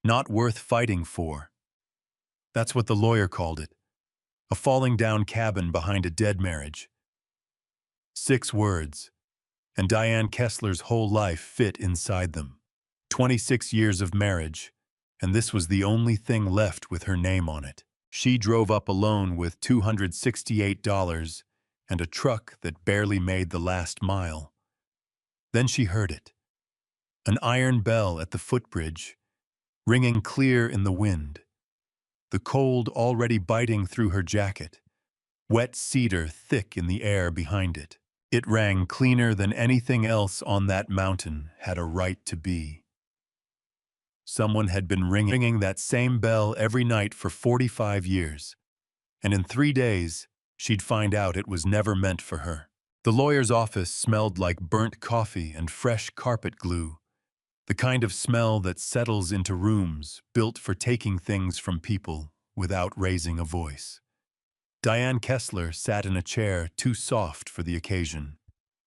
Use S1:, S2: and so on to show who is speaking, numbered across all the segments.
S1: Not worth fighting for. That's what the lawyer called it. A falling down cabin behind a dead marriage. 6 words, and Diane Kessler's whole life fit inside them. 26 years of marriage, and this was the only thing left with her name on it. She drove up alone with $268 and a truck that barely made the last mile. Then she heard it. An iron bell at the footbridge, ringing clear in the wind. The cold already biting through her jacket, wet cedar thick in the air behind it. It rang cleaner than anything else on that mountain had a right to be. Someone had been ringing that same bell every night for 45 years, and in 3 days, she'd find out it was never meant for her. The lawyer's office smelled like burnt coffee and fresh carpet glue, the kind of smell that settles into rooms built for taking things from people without raising a voice. Diane Kessler sat in a chair too soft for the occasion,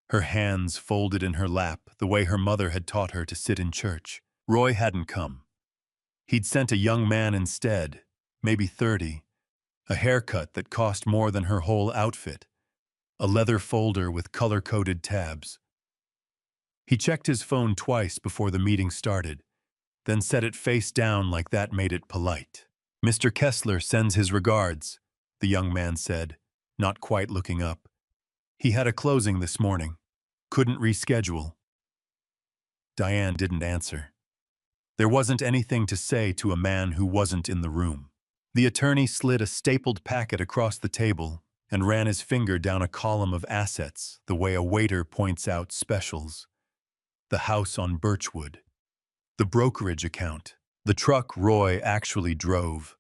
S1: her hands folded in her lap the way her mother had taught her to sit in church. Roy hadn't come. He'd sent a young man instead, maybe 30, a haircut that cost more than her whole outfit, a leather folder with color-coded tabs. He checked his phone twice before the meeting started, then set it face down like that made it polite. "Mr. Kessler sends his regards," the young man said, not quite looking up. "He had a closing this morning. Couldn't reschedule." Diane didn't answer. There wasn't anything to say to a man who wasn't in the room. The attorney slid a stapled packet across the table and ran his finger down a column of assets the way a waiter points out specials. The house on Birchwood, the brokerage account, the truck Roy actually drove.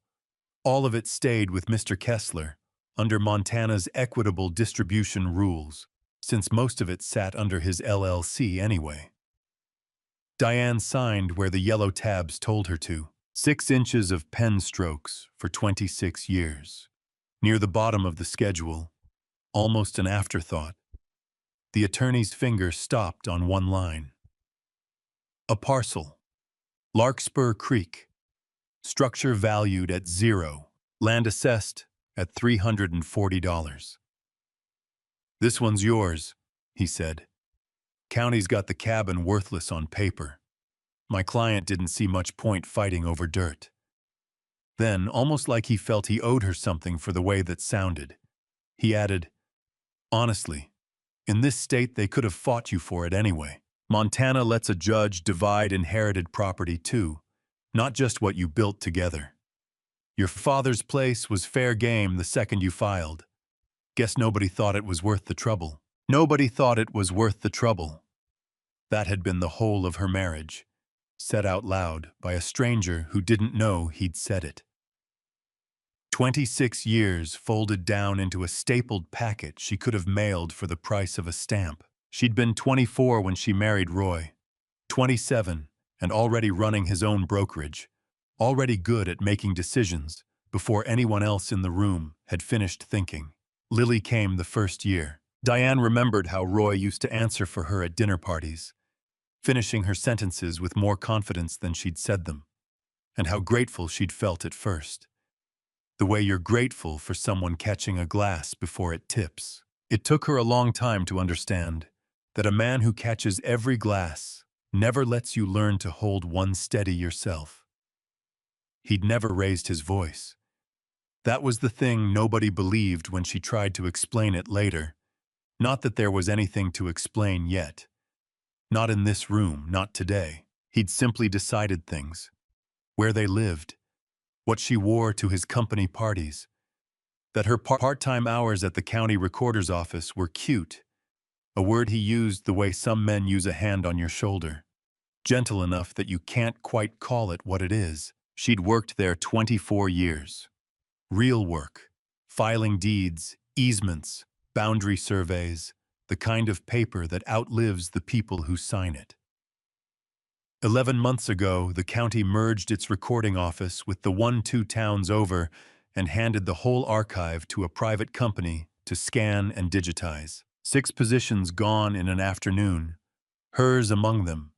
S1: All of it stayed with Mr. Kessler under Montana's equitable distribution rules, since most of it sat under his LLC anyway. Diane signed where the yellow tabs told her to. 6 inches of pen strokes for 26 years. Near the bottom of the schedule, almost an afterthought, the attorney's finger stopped on one line. A parcel. Larkspur Creek. Structure valued at 0. Land assessed at $340. "This one's yours," he said. "County's got the cabin worthless on paper. My client didn't see much point fighting over dirt." Then, almost like he felt he owed her something for the way that sounded, he added, "Honestly, in this state they could have fought you for it anyway. Montana lets a judge divide inherited property too, not just what you built together. Your father's place was fair game the second you filed. Guess nobody thought it was worth the trouble." Nobody thought it was worth the trouble. That had been the whole of her marriage, said out loud by a stranger who didn't know he'd said it. 26 years folded down into a stapled packet she could have mailed for the price of a stamp. She'd been 24 when she married Roy, 27, and already running his own brokerage, already good at making decisions before anyone else in the room had finished thinking. Lily came the first year. Diane remembered how Roy used to answer for her at dinner parties, finishing her sentences with more confidence than she'd said them, and how grateful she'd felt at first. The way you're grateful for someone catching a glass before it tips. It took her a long time to understand that a man who catches every glass never lets you learn to hold one steady yourself. He'd never raised his voice. That was the thing nobody believed when she tried to explain it later. Not that there was anything to explain yet. Not in this room, not today. He'd simply decided things. Where they lived, what she wore to his company parties, that her part-time hours at the county recorder's office were cute, a word he used the way some men use a hand on your shoulder, gentle enough that you can't quite call it what it is. She'd worked there 24 years. Real work, filing deeds, easements, boundary surveys, the kind of paper that outlives the people who sign it. 11 months ago, the county merged its recording office with the one 2 towns over and handed the whole archive to a private company to scan and digitize. 6 positions gone in an afternoon, hers among them,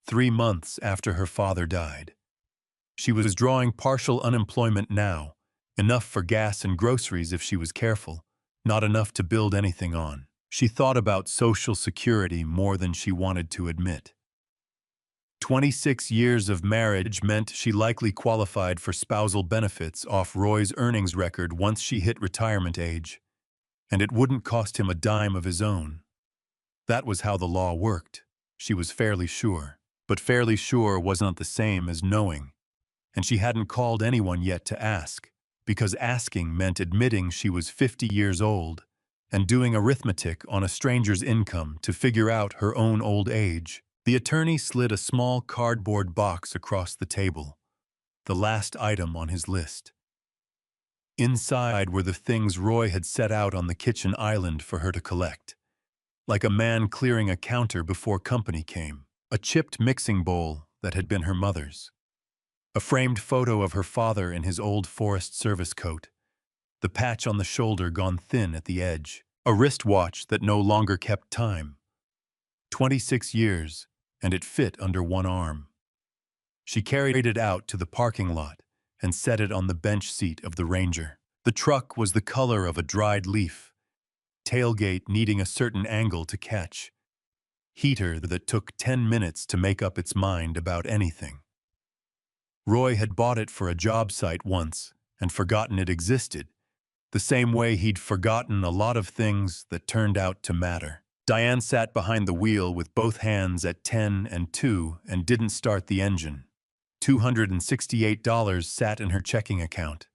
S1: 3 months after her father died. She was drawing partial unemployment now, enough for gas and groceries if she was careful, not enough to build anything on. She thought about Social Security more than she wanted to admit. 26 years of marriage meant she likely qualified for spousal benefits off Roy's earnings record once she hit retirement age, and it wouldn't cost him a dime of his own. That was how the law worked, she was fairly sure. But fairly sure wasn't the same as knowing, and she hadn't called anyone yet to ask, because asking meant admitting she was 50 years old and doing arithmetic on a stranger's income to figure out her own old age. The attorney slid a small cardboard box across the table, the last item on his list. Inside were the things Roy had set out on the kitchen island for her to collect, like a man clearing a counter before company came. A chipped mixing bowl that had been her mother's. A framed photo of her father in his old Forest Service coat, the patch on the shoulder gone thin at the edge. A wristwatch that no longer kept time. 26 years, and it fit under one arm. She carried it out to the parking lot and set it on the bench seat of the Ranger. The truck was the color of a dried leaf, tailgate needing a certain angle to catch, heater that took 10 minutes to make up its mind about anything. Roy had bought it for a job site once and forgotten it existed, the same way he'd forgotten a lot of things that turned out to matter. Diane sat behind the wheel with both hands at 10 and 2 and didn't start the engine. $268 sat in her checking account.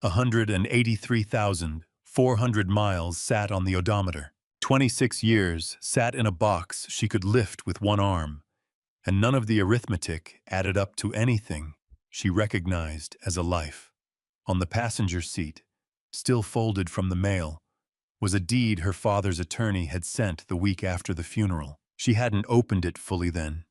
S1: 183,400 miles sat on the odometer. 26 years sat in a box she could lift with one arm, and none of the arithmetic added up to anything she recognized as a life. On the passenger seat, still folded from the mail, was a deed her father's attorney had sent the week after the funeral. She hadn't opened it fully then.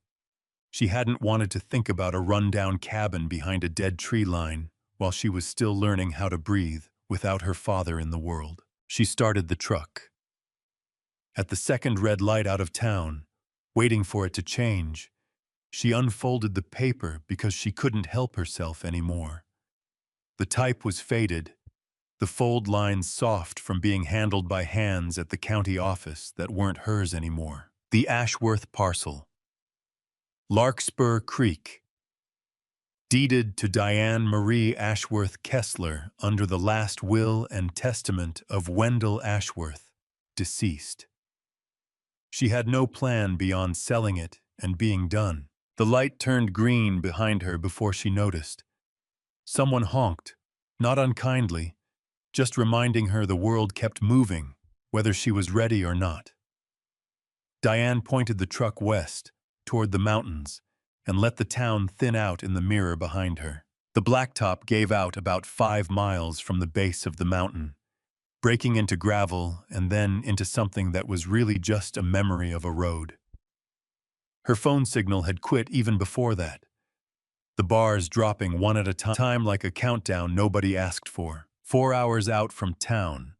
S1: She hadn't wanted to think about a rundown cabin behind a dead tree line while she was still learning how to breathe without her father in the world. She started the truck. At the second red light out of town, waiting for it to change, she unfolded the paper because she couldn't help herself anymore. The type was faded, the fold lines soft from being handled by hands at the county office that weren't hers anymore. The Ashworth parcel. Larkspur Creek. Deeded to Diane Marie Ashworth Kessler under the last will and testament of Wendell Ashworth, deceased. She had no plan beyond selling it and being done. The light turned green behind her before she noticed. Someone honked, not unkindly, just reminding her the world kept moving, whether she was ready or not. Diane pointed the truck west, toward the mountains, and let the town thin out in the mirror behind her. The blacktop gave out about 5 miles from the base of the mountain, breaking into gravel and then into something that was really just a memory of a road. Her phone signal had quit even before that, the bars dropping one at a time like a countdown nobody asked for. 4 hours out from town,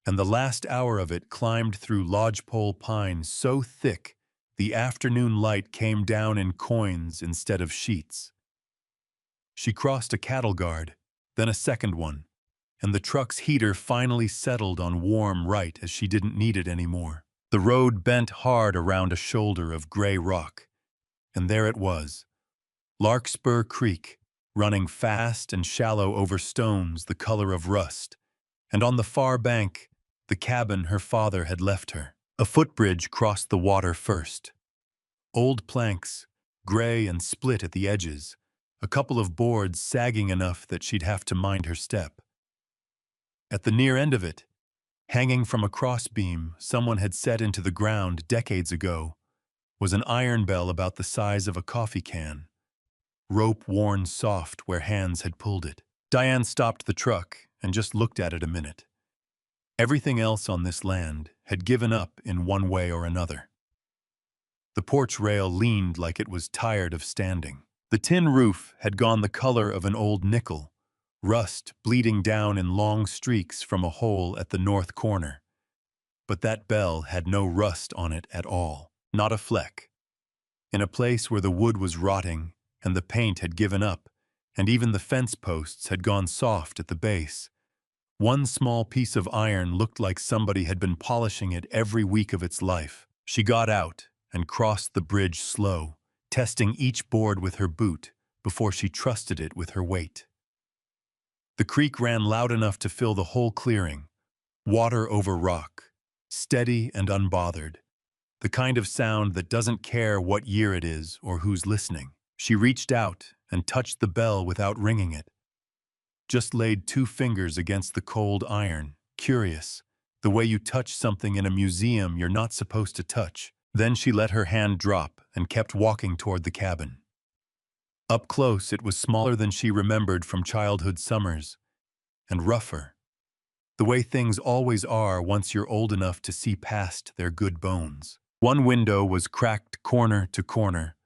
S1: and the last hour of it climbed through lodgepole pine so thick the afternoon light came down in coins instead of sheets. She crossed a cattle guard, then a second one, and the truck's heater finally settled on warm right as she didn't need it anymore. The road bent hard around a shoulder of gray rock, and there it was, Larkspur Creek, running fast and shallow over stones the color of rust, and on the far bank, the cabin her father had left her. A footbridge crossed the water first. Old planks, gray and split at the edges, a couple of boards sagging enough that she'd have to mind her step. At the near end of it, hanging from a crossbeam someone had set into the ground decades ago, was an iron bell about the size of a coffee can, rope worn soft where hands had pulled it. Diane stopped the truck and just looked at it a minute. Everything else on this land had given up in one way or another. The porch rail leaned like it was tired of standing. The tin roof had gone the color of an old nickel, rust bleeding down in long streaks from a hole at the north corner. But that bell had no rust on it at all, not a fleck. In a place where the wood was rotting and the paint had given up, and even the fence posts had gone soft at the base. One small piece of iron looked like somebody had been polishing it every week of its life. She got out and crossed the bridge slow, testing each board with her boot before she trusted it with her weight. The creek ran loud enough to fill the whole clearing, water over rock, steady and unbothered, the kind of sound that doesn't care what year it is or who's listening. She reached out and touched the bell without ringing it, just laid 2 fingers against the cold iron, curious, the way you touch something in a museum you're not supposed to touch. Then she let her hand drop and kept walking toward the cabin. Up close, it was smaller than she remembered from childhood summers, and rougher, the way things always are once you're old enough to see past their good bones. One window was cracked corner to corner,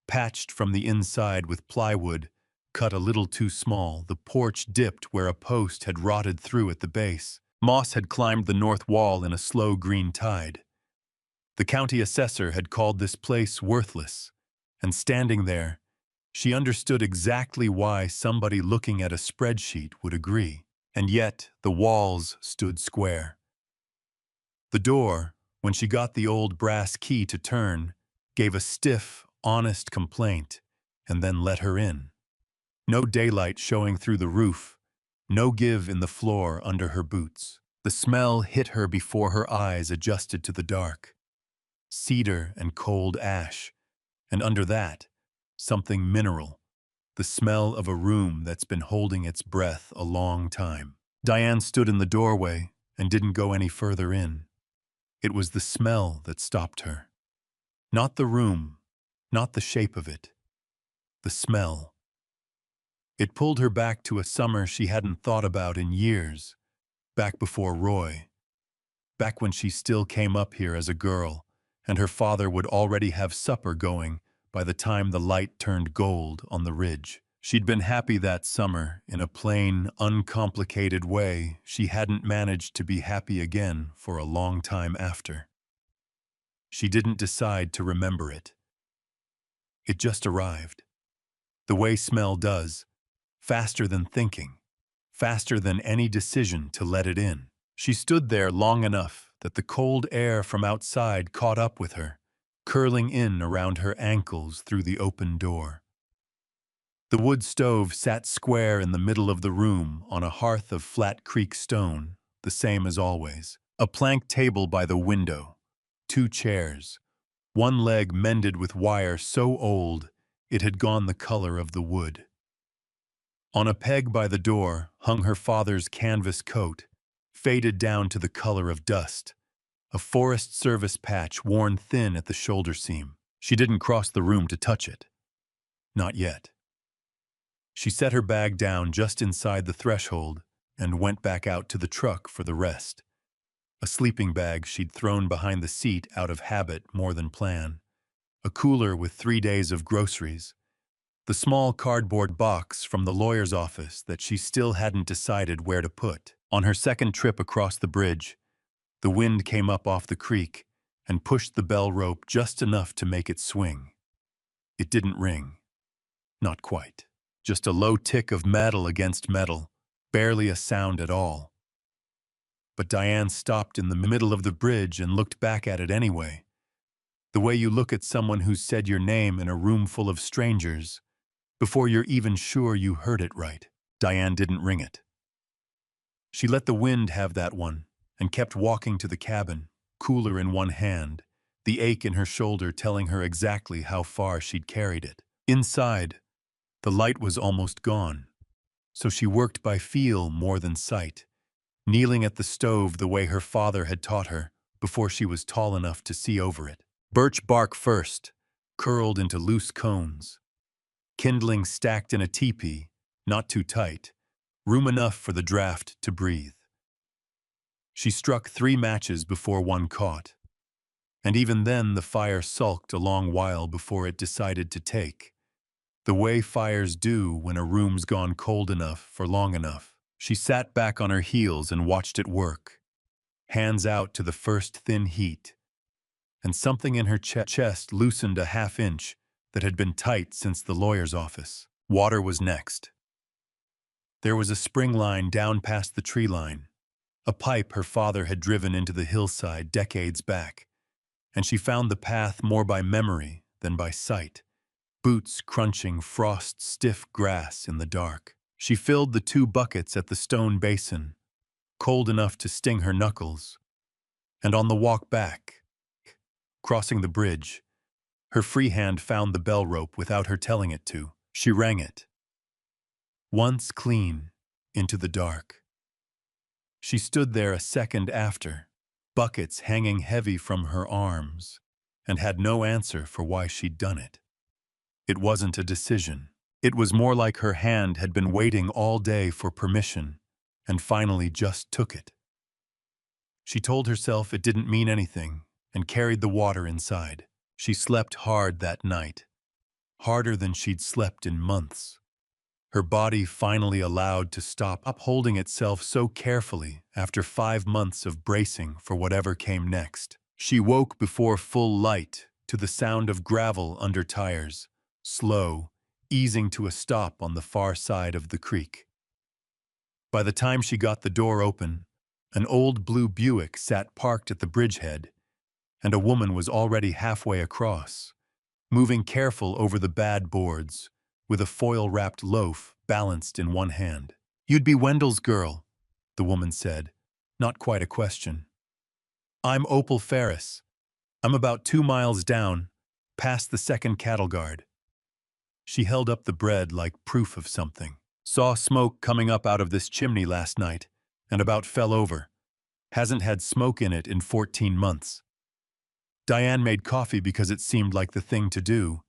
S1: patched from the inside with plywood, cut a little too small. The porch dipped where a post had rotted through at the base. Moss had climbed the north wall in a slow green tide. The county assessor had called this place worthless, and standing there, she understood exactly why somebody looking at a spreadsheet would agree. And yet, the walls stood square. The door, when she got the old brass key to turn, gave a stiff, honest complaint, and then let her in. No daylight showing through the roof, no give in the floor under her boots. The smell hit her before her eyes adjusted to the dark. Cedar and cold ash, and under that, something mineral, the smell of a room that's been holding its breath a long time. Diane stood in the doorway and didn't go any further in. It was the smell that stopped her. Not the room, not the shape of it. The smell. It pulled her back to a summer she hadn't thought about in years, back before Roy, back when she still came up here as a girl, and her father would already have supper going by the time the light turned gold on the ridge. She'd been happy that summer in a plain, uncomplicated way she hadn't managed to be happy again for a long time after. She didn't decide to remember it. It just arrived. The way smell does, faster than thinking, faster than any decision to let it in. She stood there long enough that the cold air from outside caught up with her, curling in around her ankles through the open door. The wood stove sat square in the middle of the room on a hearth of flat creek stone, the same as always. A plank table by the window, 2 chairs, one leg mended with wire so old it had gone the color of the wood. On a peg by the door hung her father's canvas coat, faded down to the color of dust, a Forest Service patch worn thin at the shoulder seam. She didn't cross the room to touch it. Not yet. She set her bag down just inside the threshold and went back out to the truck for the rest. A sleeping bag she'd thrown behind the seat out of habit more than plan. A cooler with 3 days of groceries. The small cardboard box from the lawyer's office that she still hadn't decided where to put. On her second trip across the bridge, the wind came up off the creek and pushed the bell rope just enough to make it swing. It didn't ring. Not quite. Just a low tick of metal against metal, barely a sound at all. But Diane stopped in the middle of the bridge and looked back at it anyway. The way you look at someone who's said your name in a room full of strangers, before you're even sure you heard it right. Diane didn't ring it. She let the wind have that one and kept walking to the cabin, cooler in one hand, the ache in her shoulder telling her exactly how far she'd carried it. Inside, the light was almost gone, so she worked by feel more than sight, kneeling at the stove the way her father had taught her before she was tall enough to see over it. Birch bark first, curled into loose cones. Kindling stacked in a teepee, not too tight, room enough for the draft to breathe. She struck 3 matches before one caught, and even then the fire sulked a long while before it decided to take. The way fires do when a room's gone cold enough for long enough. She sat back on her heels and watched it work, hands out to the first thin heat, and something in her chest loosened a half inch that had been tight since the lawyer's office. Water was next. There was a spring line down past the tree line, a pipe her father had driven into the hillside decades back, and she found the path more by memory than by sight, boots crunching frost-stiff grass in the dark. She filled the 2 buckets at the stone basin, cold enough to sting her knuckles, and on the walk back, crossing the bridge, her free hand found the bell rope without her telling it to. She rang it. Once clean, into the dark. She stood there a second after, buckets hanging heavy from her arms, and had no answer for why she'd done it. It wasn't a decision. It was more like her hand had been waiting all day for permission, and finally just took it. She told herself it didn't mean anything, and carried the water inside. She slept hard that night, harder than she'd slept in months. Her body finally allowed to stop upholding itself so carefully after 5 months of bracing for whatever came next. She woke before full light to the sound of gravel under tires, slow, easing to a stop on the far side of the creek. By the time she got the door open, an old blue Buick sat parked at the bridgehead, and a woman was already halfway across, moving careful over the bad boards, with a foil-wrapped loaf balanced in one hand. "You'd be Wendell's girl," the woman said, not quite a question. "I'm Opal Ferris. I'm about 2 miles down, past the second cattle guard." She held up the bread like proof of something. "Saw smoke coming up out of this chimney last night, and about fell over. Hasn't had smoke in it in 14 months. Diane made coffee because it seemed like the thing to do,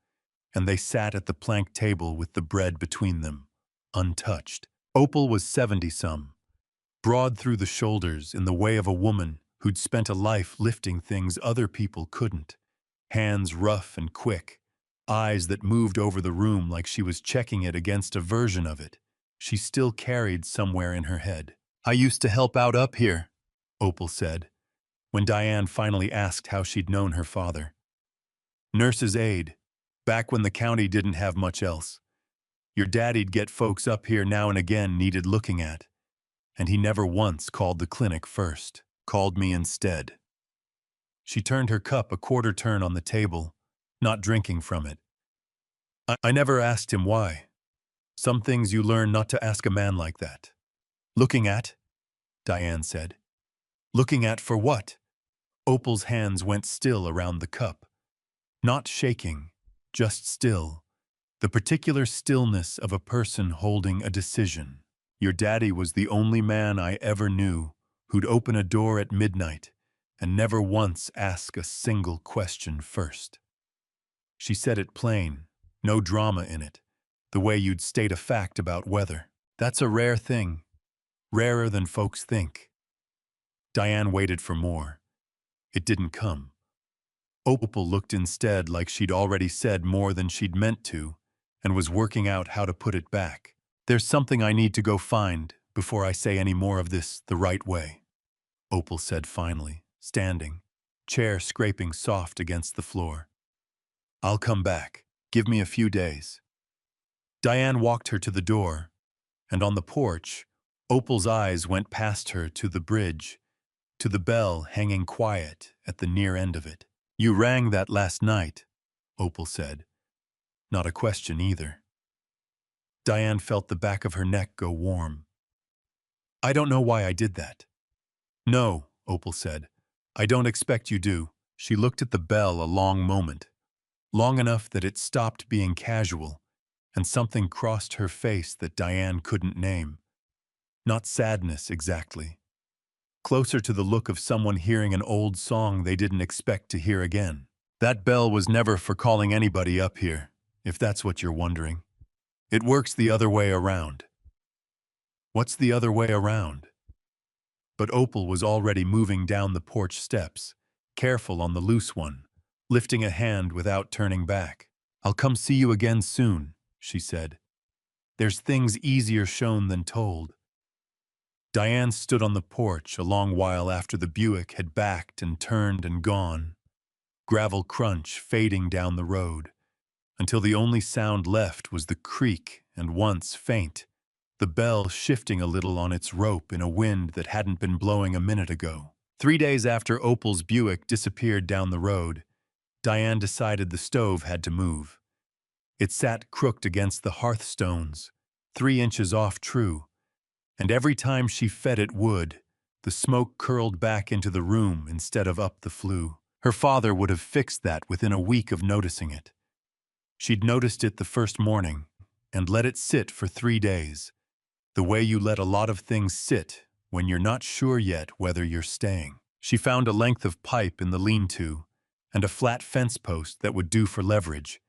S1: and they sat at the plank table with the bread between them, untouched. Opal was 70-some, broad through the shoulders in the way of a woman who'd spent a life lifting things other people couldn't, hands rough and quick, eyes that moved over the room like she was checking it against a version of it she still carried somewhere in her head. "I used to help out up here," Opal said, when Diane finally asked how she'd known her father. "Nurse's aide, back when the county didn't have much else. Your daddy'd get folks up here now and again needed looking at, and he never once called the clinic first, called me instead." She turned her cup a quarter turn on the table, not drinking from it. I never asked him why. Some things you learn not to ask a man like that." "Looking at?" Diane said. "Looking at for what?" Opal's hands went still around the cup. Not shaking, just still. The particular stillness of a person holding a decision. "Your daddy was the only man I ever knew who'd open a door at midnight and never once ask a single question first." She said it plain, no drama in it, the way you'd state a fact about weather. "That's a rare thing, rarer than folks think." Diane waited for more. It didn't come. Opal looked instead like she'd already said more than she'd meant to, and was working out how to put it back. "There's something I need to go find before I say any more of this the right way," Opal said finally, standing, chair scraping soft against the floor. "I'll come back. Give me a few days." Diane walked her to the door, and on the porch, Opal's eyes went past her to the bridge, to the bell hanging quiet at the near end of it. "You rang that last night," Opal said. Not a question either. Diane felt the back of her neck go warm. "I don't know why I did that." "No," Opal said. "I don't expect you do." She looked at the bell a long moment, long enough that it stopped being casual, and something crossed her face that Diane couldn't name. Not sadness, exactly. Closer to the look of someone hearing an old song they didn't expect to hear again. "That bell was never for calling anybody up here, if that's what you're wondering. It works the other way around." "What's the other way around?" But Opal was already moving down the porch steps, careful on the loose one, lifting a hand without turning back. "I'll come see you again soon," she said. "There's things easier shown than told." Diane stood on the porch a long while after the Buick had backed and turned and gone, gravel crunch fading down the road, until the only sound left was the creak and, once faint, the bell shifting a little on its rope in a wind that hadn't been blowing a minute ago. 3 days after Opal's Buick disappeared down the road, Diane decided the stove had to move. It sat crooked against the hearthstones, 3 inches off true, and every time she fed it wood, the smoke curled back into the room instead of up the flue. Her father would have fixed that within a week of noticing it. She'd noticed it the first morning and let it sit for 3 days, the way you let a lot of things sit when you're not sure yet whether you're staying. She found a length of pipe in the lean-to and a flat fence post that would do for leverage,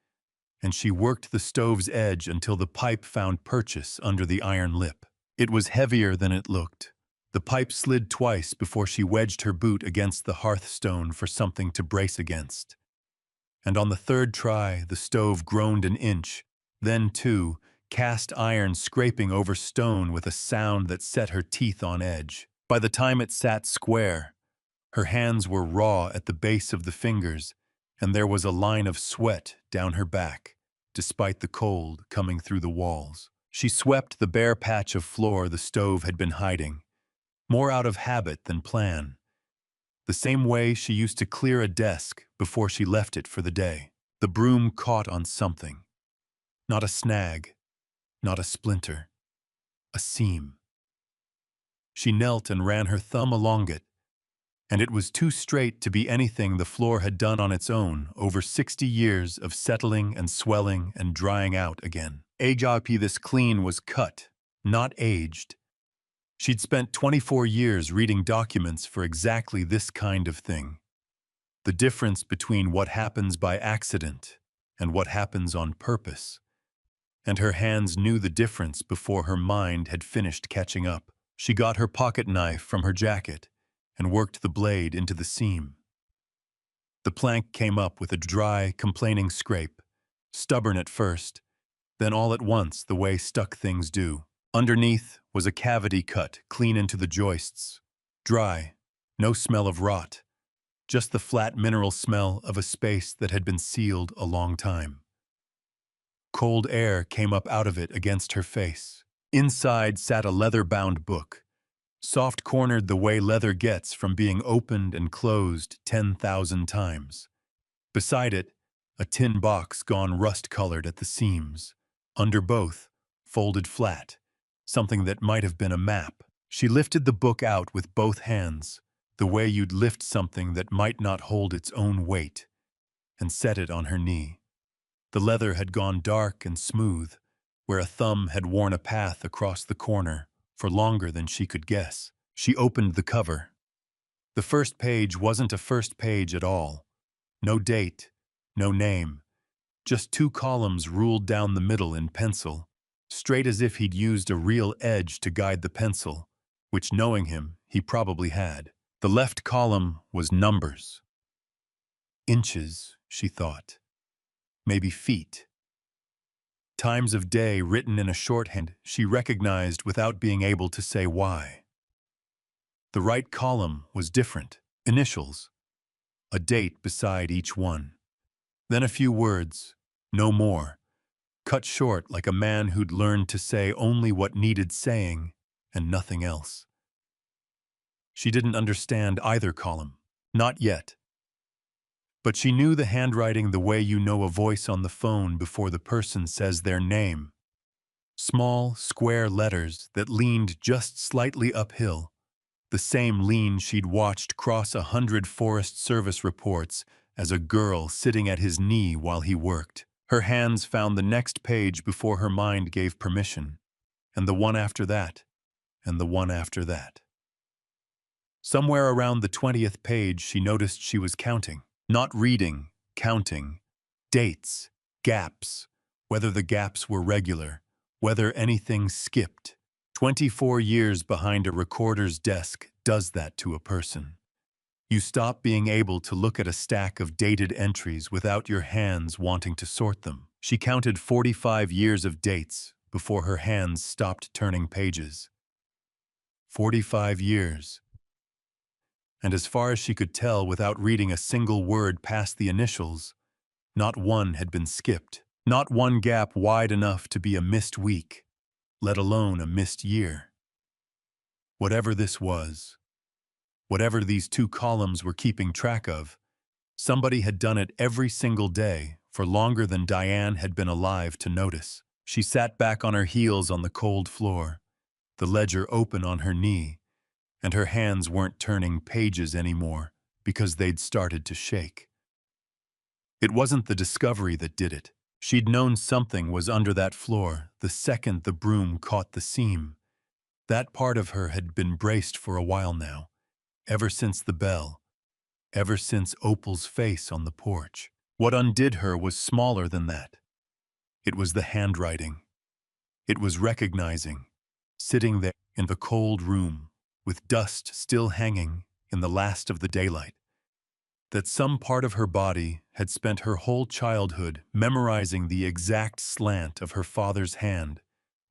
S1: and she worked the stove's edge until the pipe found purchase under the iron lip. It was heavier than it looked. The pipe slid twice before she wedged her boot against the hearthstone for something to brace against. And on the third try, the stove groaned an inch, then two, cast iron scraping over stone with a sound that set her teeth on edge. By the time it sat square, her hands were raw at the base of the fingers, and there was a line of sweat down her back, despite the cold coming through the walls. She swept the bare patch of floor the stove had been hiding, more out of habit than plan, the same way she used to clear a desk before she left it for the day. The broom caught on something. Not a snag, not a splinter, a seam. She knelt and ran her thumb along it, and it was too straight to be anything the floor had done on its own over 60 years of settling and swelling and drying out again. This clean was cut, not aged. She'd spent 24 years reading documents for exactly this kind of thing. The difference between what happens by accident and what happens on purpose. And her hands knew the difference before her mind had finished catching up. She got her pocket knife from her jacket and worked the blade into the seam. The plank came up with a dry, complaining scrape, stubborn at first, then all at once the way stuck things do. Underneath was a cavity cut clean into the joists. Dry, no smell of rot, just the flat mineral smell of a space that had been sealed a long time. Cold air came up out of it against her face. Inside sat a leather-bound book, soft-cornered the way leather gets from being opened and closed 10,000 times. Beside it, a tin box gone rust-colored at the seams. Under both, folded flat, something that might have been a map. She lifted the book out with both hands, the way you'd lift something that might not hold its own weight, and set it on her knee. The leather had gone dark and smooth, where a thumb had worn a path across the corner for longer than she could guess. She opened the cover. The first page wasn't a first page at all. No date, no name. Just 2 columns ruled down the middle in pencil, straight as if he'd used a real edge to guide the pencil, which, knowing him, he probably had. The left column was numbers. Inches, she thought. Maybe feet. Times of day written in a shorthand she recognized without being able to say why. The right column was different. Initials. A date beside each one. Then a few words, no more, cut short like a man who'd learned to say only what needed saying and nothing else. She didn't understand either column, not yet. But she knew the handwriting the way you know a voice on the phone before the person says their name. Small, square letters that leaned just slightly uphill, the same lean she'd watched cross 100 Forest Service reports as a girl sitting at his knee while he worked. Her hands found the next page before her mind gave permission, and the one after that, and the one after that. Somewhere around the 20th page she noticed she was counting. Not reading, counting. Dates, gaps, whether the gaps were regular, whether anything skipped. 24 years behind a recorder's desk does that to a person. You stop being able to look at a stack of dated entries without your hands wanting to sort them. She counted 45 years of dates before her hands stopped turning pages. 45 years. And as far as she could tell without reading a single word past the initials, not one had been skipped. Not one gap wide enough to be a missed week. let alone a missed year. Whatever this was, whatever these two columns were keeping track of, somebody had done it every single day for longer than Diane had been alive to notice. She sat back on her heels on the cold floor, the ledger open on her knee, and her hands weren't turning pages anymore because they'd started to shake. It wasn't the discovery that did it. She'd known something was under that floor the second the broom caught the seam. That part of her had been braced for a while now, ever since the bell, ever since Opal's face on the porch. What undid her was smaller than that. It was the handwriting. It was recognizing, sitting there in the cold room, with dust still hanging in the last of the daylight, that some part of her body had spent her whole childhood memorizing the exact slant of her father's hand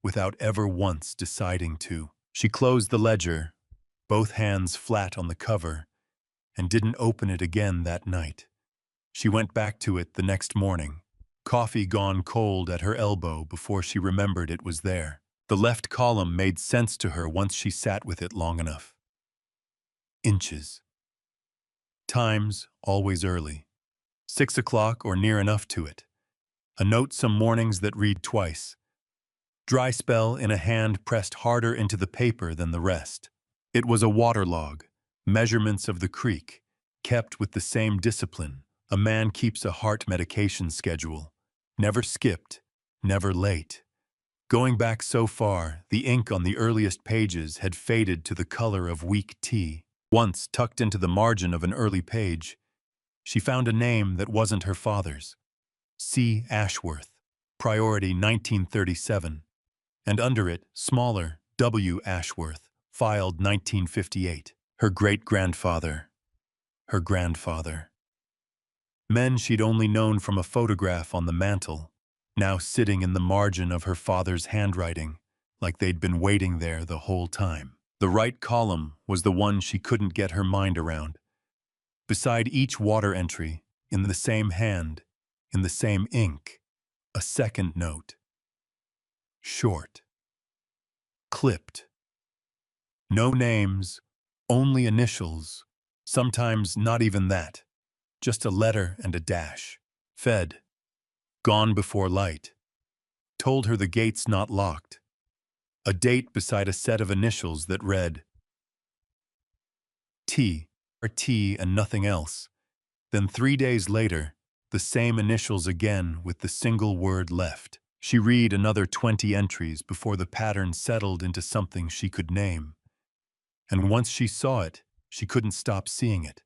S1: without ever once deciding to. She closed the ledger, both hands flat on the cover, and didn't open it again that night. She went back to it the next morning, coffee gone cold at her elbow before she remembered it was there. The left column made sense to her once she sat with it long enough. Inches. Times, always early. 6 o'clock or near enough to it. A note some mornings that read twice. Dry spell in a hand pressed harder into the paper than the rest. It was a waterlog, measurements of the creek, kept with the same discipline. A man keeps a heart medication schedule. Never skipped, never late. Going back so far, the ink on the earliest pages had faded to the color of weak tea. Once, tucked into the margin of an early page, she found a name that wasn't her father's. C. Ashworth, priority 1937. And under it, smaller, W. Ashworth, filed 1958. Her great-grandfather. Her grandfather. Men she'd only known from a photograph on the mantel, now sitting in the margin of her father's handwriting, like they'd been waiting there the whole time. The right column was the one she couldn't get her mind around. Beside each water entry, in the same hand, in the same ink, a second note. Short. Clipped. No names, only initials, sometimes not even that. Just a letter and a dash. Fed. Gone before light. Told her the gate's not locked. A date beside a set of initials that read T, or T and nothing else. Then 3 days later, the same initials again with the single word left. She read another 20 entries before the pattern settled into something she could name. And once she saw it, she couldn't stop seeing it.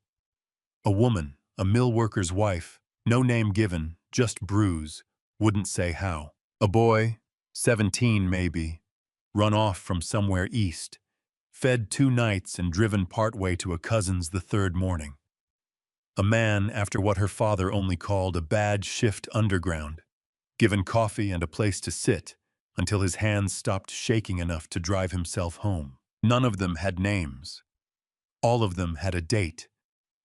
S1: A woman, a mill worker's wife, no name given, just bruise, wouldn't say how. A boy, 17 maybe, run off from somewhere east, fed 2 nights and driven partway to a cousin's the third morning. A man after what her father only called a bad shift underground, given coffee and a place to sit until his hands stopped shaking enough to drive himself home. None of them had names. All of them had a date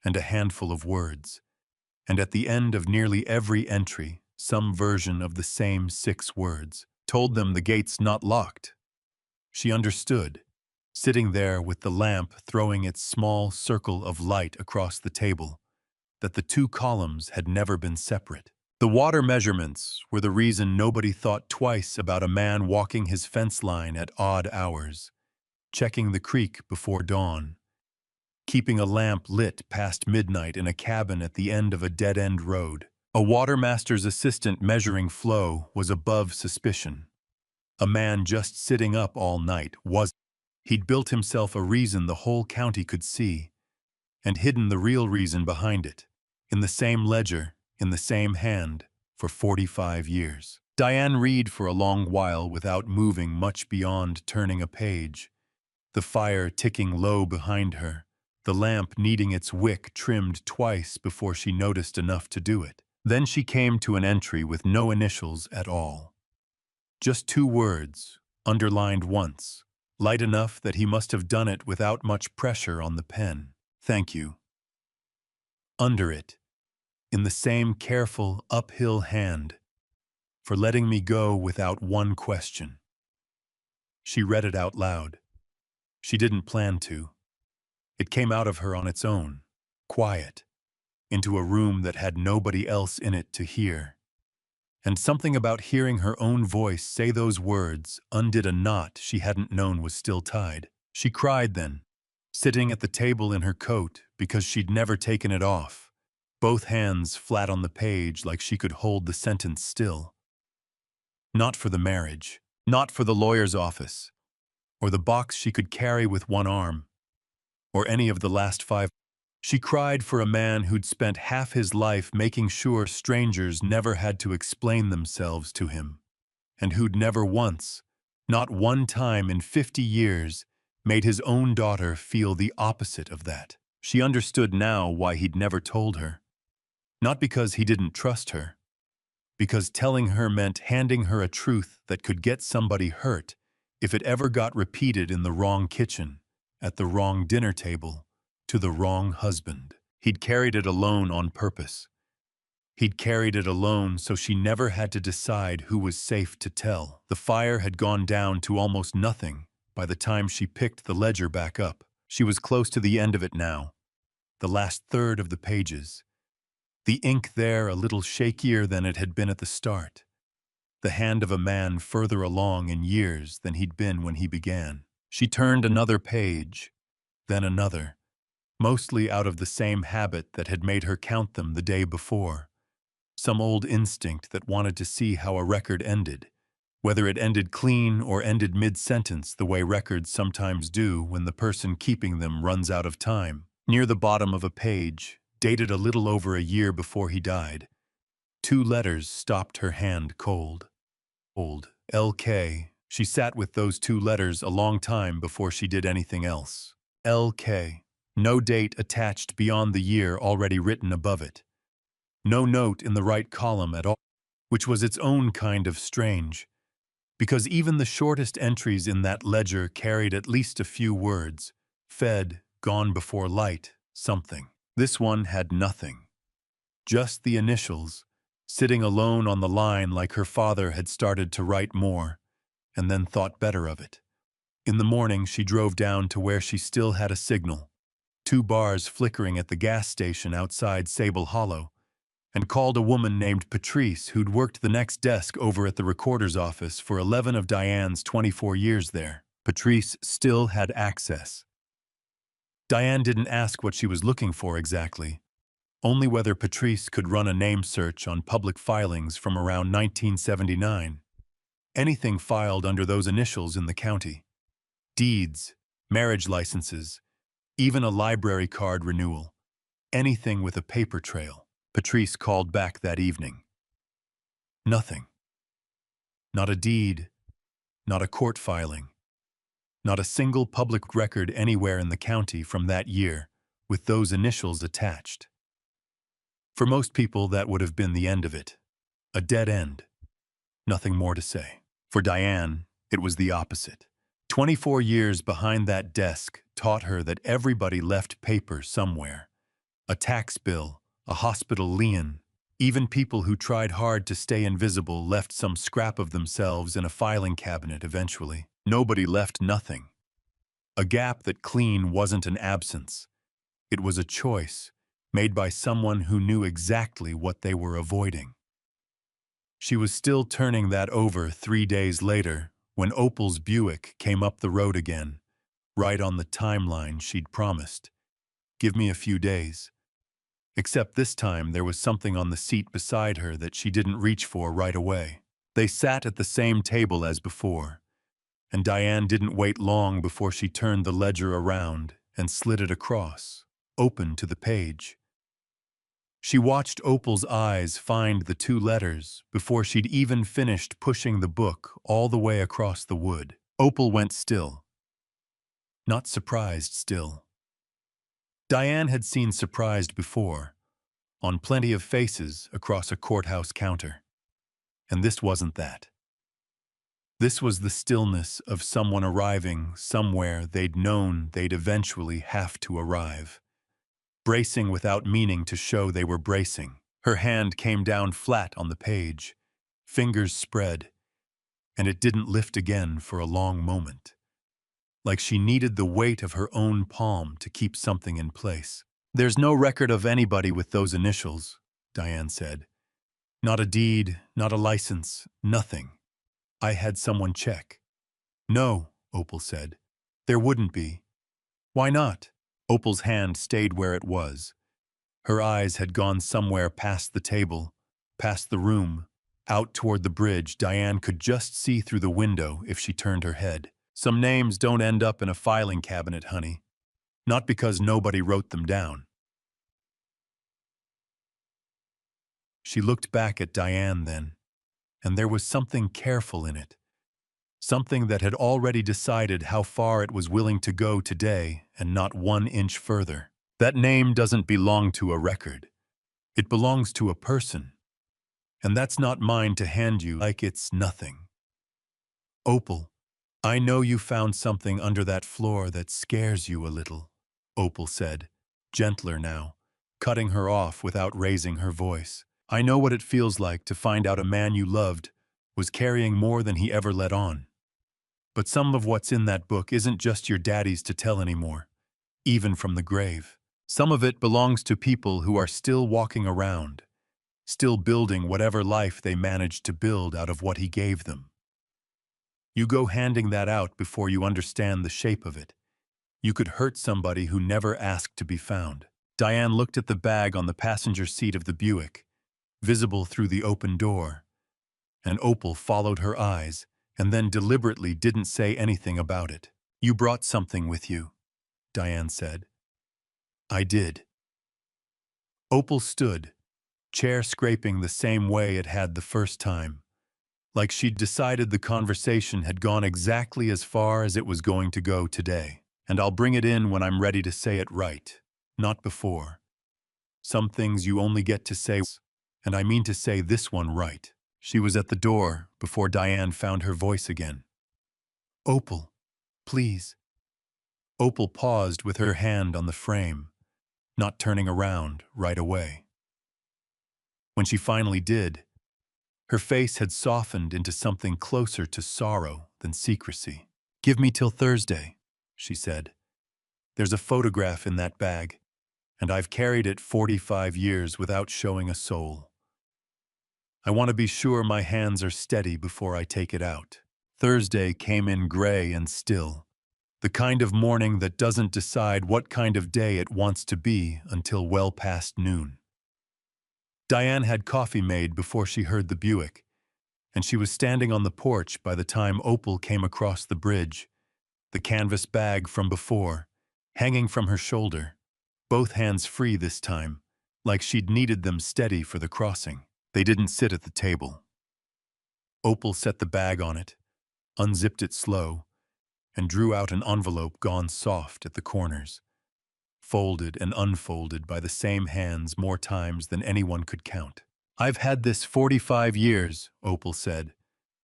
S1: and a handful of words, and at the end of nearly every entry, some version of the same 6 words told them the gate's not locked. She understood, sitting there with the lamp throwing its small circle of light across the table, that the 2 columns had never been separate. The water measurements were the reason nobody thought twice about a man walking his fence line at odd hours, checking the creek before dawn, keeping a lamp lit past midnight in a cabin at the end of a dead-end road. A watermaster's assistant measuring flow was above suspicion. A man just sitting up all night was. He'd built himself a reason the whole county could see, and hidden the real reason behind it, in the same ledger, in the same hand, for 45 years. Diane read for a long while without moving much beyond turning a page, the fire ticking low behind her, the lamp needing its wick trimmed twice before she noticed enough to do it. Then she came to an entry with no initials at all. Just 2 words, underlined once, light enough that he must have done it without much pressure on the pen. Thank you. Under it, in the same careful, uphill hand, for letting me go without one question. She read it out loud. She didn't plan to. It came out of her on its own, quiet, into a room that had nobody else in it to hear. And something about hearing her own voice say those words undid a knot she hadn't known was still tied. She cried then, sitting at the table in her coat because she'd never taken it off, both hands flat on the page like she could hold the sentence still. Not for the marriage, not for the lawyer's office, or the box she could carry with one arm, or any of the last 5. She cried for a man who'd spent half his life making sure strangers never had to explain themselves to him, and who'd never once, not one time in 50 years, made his own daughter feel the opposite of that. She understood now why he'd never told her. Not because he didn't trust her, because telling her meant handing her a truth that could get somebody hurt if it ever got repeated in the wrong kitchen, at the wrong dinner table, to the wrong husband. He'd carried it alone on purpose. He'd carried it alone so she never had to decide who was safe to tell. The fire had gone down to almost nothing by the time she picked the ledger back up. She was close to the end of it now, the last third of the pages. The ink there a little shakier than it had been at the start. The hand of a man further along in years than he'd been when he began. She turned another page, then another, mostly out of the same habit that had made her count them the day before. Some old instinct that wanted to see how a record ended, whether it ended clean or ended mid-sentence the way records sometimes do when the person keeping them runs out of time. Near the bottom of a page, dated a little over a year before he died, 2 letters stopped her hand cold. Old L.K. She sat with those 2 letters a long time before she did anything else. L.K. No date attached beyond the year already written above it. No note in the right column at all, which was its own kind of strange, because even the shortest entries in that ledger carried at least a few words: fed, gone before light, something. This one had nothing. Just the initials, sitting alone on the line like her father had started to write more, and then thought better of it. In the morning she drove down to where she still had a signal, 2 bars flickering at the gas station outside Sable Hollow, and called a woman named Patrice who'd worked the next desk over at the recorder's office for 11 of Diane's 24 years there. Patrice still had access. Diane didn't ask what she was looking for exactly, only whether Patrice could run a name search on public filings from around 1979. Anything filed under those initials in the county. Deeds, marriage licenses, even a library card renewal. Anything with a paper trail. Patrice called back that evening. Nothing. Not a deed, not a court filing, not a single public record anywhere in the county from that year with those initials attached. For most people, that would have been the end of it. A dead end. Nothing more to say. For Diane, it was the opposite. 24 years behind that desk taught her that everybody left paper somewhere. A tax bill, a hospital lien, even people who tried hard to stay invisible left some scrap of themselves in a filing cabinet eventually. Nobody left nothing. A gap that clean wasn't an absence. It was a choice made by someone who knew exactly what they were avoiding. She was still turning that over 3 days later when Opal's Buick came up the road again, right on the timeline she'd promised. Give me a few days. Except this time there was something on the seat beside her that she didn't reach for right away. They sat at the same table as before, and Diane didn't wait long before she turned the ledger around and slid it across, open to the page. She watched Opal's eyes find the 2 letters before she'd even finished pushing the book all the way across the wood. Opal went still. Not surprised still. Diane had seen surprised before, on plenty of faces across a courthouse counter. And this wasn't that. This was the stillness of someone arriving somewhere they'd known they'd eventually have to arrive. Bracing without meaning to show they were bracing. Her hand came down flat on the page, fingers spread, and it didn't lift again for a long moment, like she needed the weight of her own palm to keep something in place. "There's no record of anybody with those initials," Diane said. "Not a deed, not a license, nothing. I had someone check." "No," Opal said. "There wouldn't be." "Why not?" Opal's hand stayed where it was. Her eyes had gone somewhere past the table, past the room, out toward the bridge. Diane could just see through the window if she turned her head. "Some names don't end up in a filing cabinet, honey. Not because nobody wrote them down." She looked back at Diane then, and there was something careful in it. Something that had already decided how far it was willing to go today and not 1 inch further. "That name doesn't belong to a record. It belongs to a person. And that's not mine to hand you like it's nothing. Opal, I know you found something under that floor that scares you a little," Opal said, gentler now, cutting her off without raising her voice. "I know what it feels like to find out a man you loved was carrying more than he ever let on. But some of what's in that book isn't just your daddy's to tell anymore, even from the grave. Some of it belongs to people who are still walking around, still building whatever life they managed to build out of what he gave them. You go handing that out before you understand the shape of it. You could hurt somebody who never asked to be found." Diane looked at the bag on the passenger seat of the Buick, visible through the open door, and Opal followed her eyes and then deliberately didn't say anything about it. "You brought something with you," Diane said. "I did." Opal stood, chair scraping the same way it had the first time, like she'd decided the conversation had gone exactly as far as it was going to go today. "And I'll bring it in when I'm ready to say it right, not before. Some things you only get to say, and I mean to say this one right." She was at the door before Diane found her voice again. "Opal, please." Opal paused with her hand on the frame, not turning around right away. When she finally did, her face had softened into something closer to sorrow than secrecy. "Give me till Thursday," she said. "There's a photograph in that bag, and I've carried it 45 years without showing a soul. I want to be sure my hands are steady before I take it out." Thursday came in gray and still, the kind of morning that doesn't decide what kind of day it wants to be until well past noon. Diane had coffee made before she heard the Buick, and she was standing on the porch by the time Opal came across the bridge, the canvas bag from before, hanging from her shoulder, both hands free this time, like she'd needed them steady for the crossing. They didn't sit at the table. Opal set the bag on it, unzipped it slow, and drew out an envelope gone soft at the corners, folded and unfolded by the same hands more times than anyone could count. "I've had this 45 years, Opal said.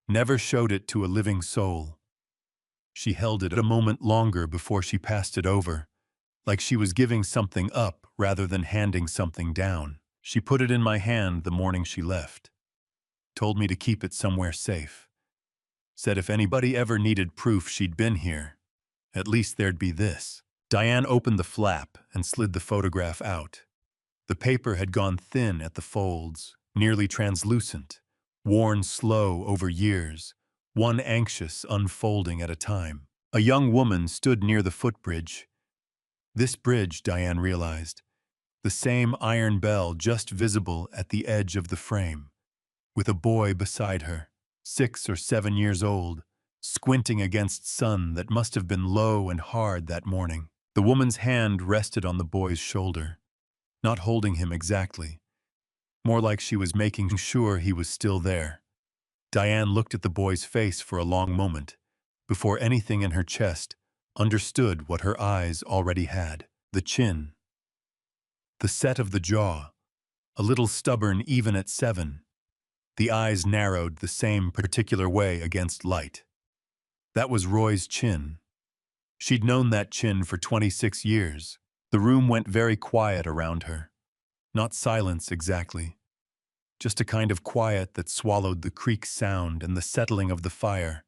S1: "Never showed it to a living soul." She held it a moment longer before she passed it over, like she was giving something up rather than handing something down. "She put it in my hand the morning she left. Told me to keep it somewhere safe. Said if anybody ever needed proof she'd been here, at least there'd be this." Diane opened the flap and slid the photograph out. The paper had gone thin at the folds, nearly translucent, worn slow over years, one anxious unfolding at a time. A young woman stood near the footbridge. This bridge, Diane realized, the same iron bell just visible at the edge of the frame, with a boy beside her, 6 or 7 years old, squinting against sun that must have been low and hard that morning. The woman's hand rested on the boy's shoulder, not holding him exactly, more like she was making sure he was still there. Diane looked at the boy's face for a long moment, before anything in her chest understood what her eyes already had. The chin, the set of the jaw, a little stubborn even at 7. The eyes narrowed the same particular way against light. That was Roy's chin. She'd known that chin for 26 years. The room went very quiet around her. Not silence exactly, just a kind of quiet that swallowed the creak sound and the settling of the fire,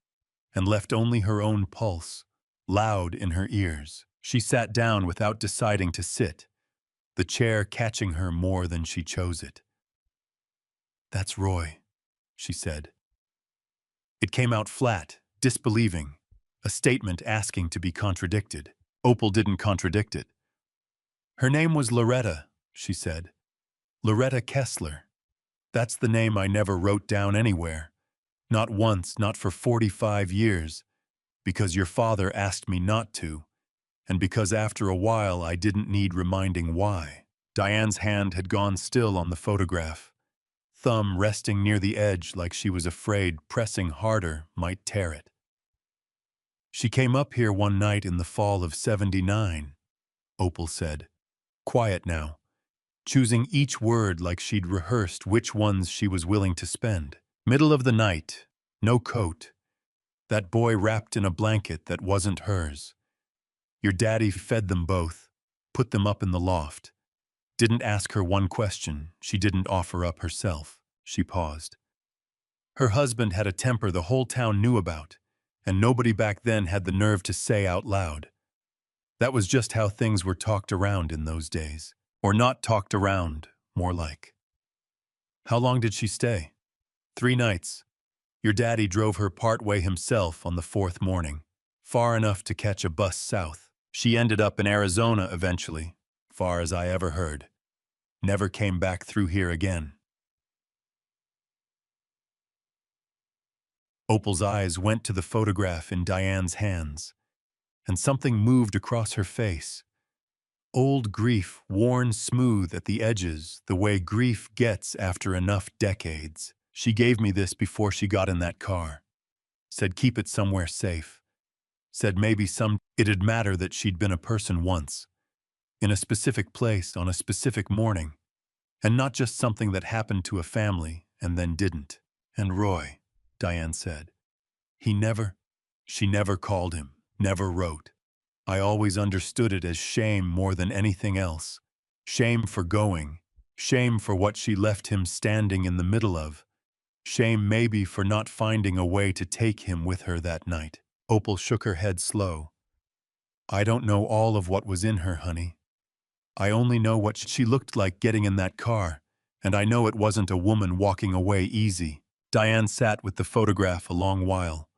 S1: and left only her own pulse, loud in her ears. She sat down without deciding to sit, the chair catching her more than she chose it. "That's Roy," she said. It came out flat, disbelieving, a statement asking to be contradicted. Opal didn't contradict it. "Her name was Loretta," she said. "Loretta Kessler. That's the name I never wrote down anywhere. Not once, not for 45 years, because your father asked me not to, and because after a while I didn't need reminding why." Diane's hand had gone still on the photograph, thumb resting near the edge like she was afraid pressing harder might tear it. "She came up here one night in the fall of '79, Opal said, quiet now, choosing each word like she'd rehearsed which ones she was willing to spend. "Middle of the night, no coat. That boy wrapped in a blanket that wasn't hers. Your daddy fed them both, put them up in the loft. Didn't ask her one question, she didn't offer up herself." She paused. "Her husband had a temper the whole town knew about, and nobody back then had the nerve to say out loud. That was just how things were talked around in those days. Or not talked around, more like." "How long did she stay?" "3 nights. Your daddy drove her part way himself on the 4th morning, far enough to catch a bus south. She ended up in Arizona eventually, far as I ever heard. Never came back through here again." Opal's eyes went to the photograph in Diane's hands, and something moved across her face. Old grief worn smooth at the edges, the way grief gets after enough decades. "She gave me this before she got in that car. Said keep it somewhere safe. Said maybe it'd matter that she'd been a person once, in a specific place on a specific morning, and not just something that happened to a family and then didn't. And Roy," Diane said. She never called him, never wrote. I always understood it as shame more than anything else. Shame for going. Shame for what she left him standing in the middle of. Shame maybe for not finding a way to take him with her that night." Opal shook her head slow. "I don't know all of what was in her, honey. I only know what she looked like getting in that car, and I know it wasn't a woman walking away easy." Diane sat with the photograph a long while,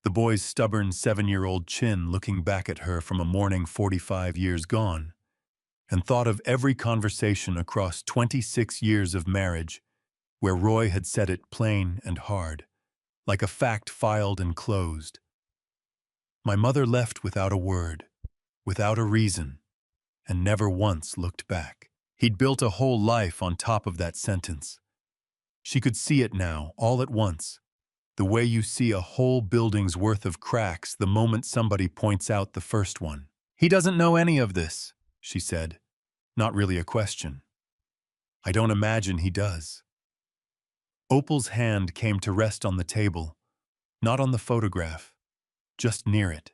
S1: the boy's stubborn 7-year-old chin looking back at her from a morning 45 years gone, and thought of every conversation across 26 years of marriage where Roy had said it plain and hard, like a fact filed and closed. "My mother left without a word, without a reason, and never once looked back." He'd built a whole life on top of that sentence. She could see it now, all at once. The way you see a whole building's worth of cracks the moment somebody points out the first one. "He doesn't know any of this," she said. Not really a question. "I don't imagine he does." Opal's hand came to rest on the table, not on the photograph, just near it.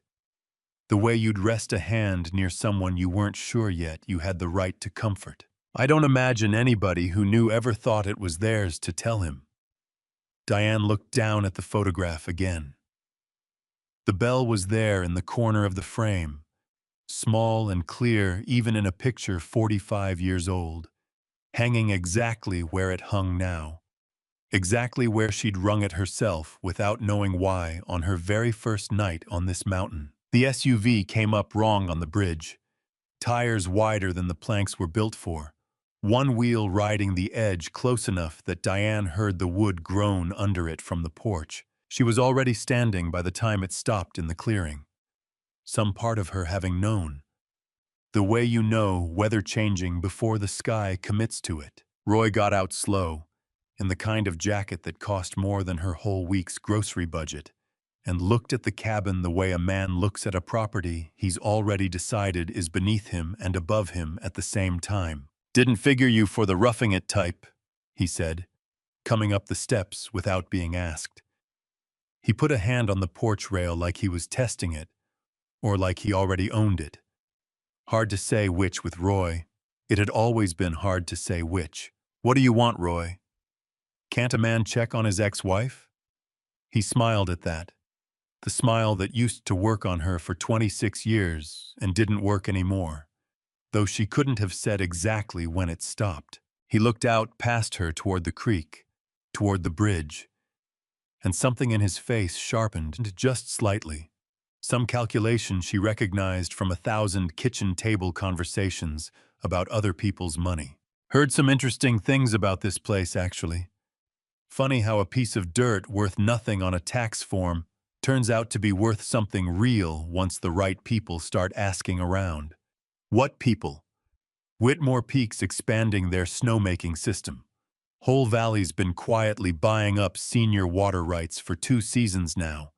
S1: The way you'd rest a hand near someone you weren't sure yet you had the right to comfort. "I don't imagine anybody who knew ever thought it was theirs to tell him." Diane looked down at the photograph again. The bell was there in the corner of the frame, small and clear even in a picture 45 years old, hanging exactly where it hung now, exactly where she'd rung it herself without knowing why on her very first night on this mountain. The SUV came up wrong on the bridge, tires wider than the planks were built for, one wheel riding the edge close enough that Diane heard the wood groan under it from the porch. She was already standing by the time it stopped in the clearing, some part of her having known. The way you know weather changing before the sky commits to it. Roy got out slow, in the kind of jacket that cost more than her whole week's grocery budget, and looked at the cabin the way a man looks at a property he's already decided is beneath him and above him at the same time. "Didn't figure you for the roughing it type," he said, coming up the steps without being asked. He put a hand on the porch rail like he was testing it, or like he already owned it. Hard to say which with Roy. It had always been hard to say which. "What do you want, Roy?" Can't a man check on his ex-wife? He smiled at that, the smile that used to work on her for 26 years and didn't work anymore, though she couldn't have said exactly when it stopped. He looked out past her toward the creek, toward the bridge, and something in his face sharpened just slightly. Some calculation she recognized from 1,000 kitchen table conversations about other people's money. Heard some interesting things about this place, actually. Funny how a piece of dirt worth nothing on a tax form turns out to be worth something real once the right people start asking around. What people? Whitmore Peak's expanding their snowmaking system. Whole Valley's been quietly buying up senior water rights for 2 seasons now.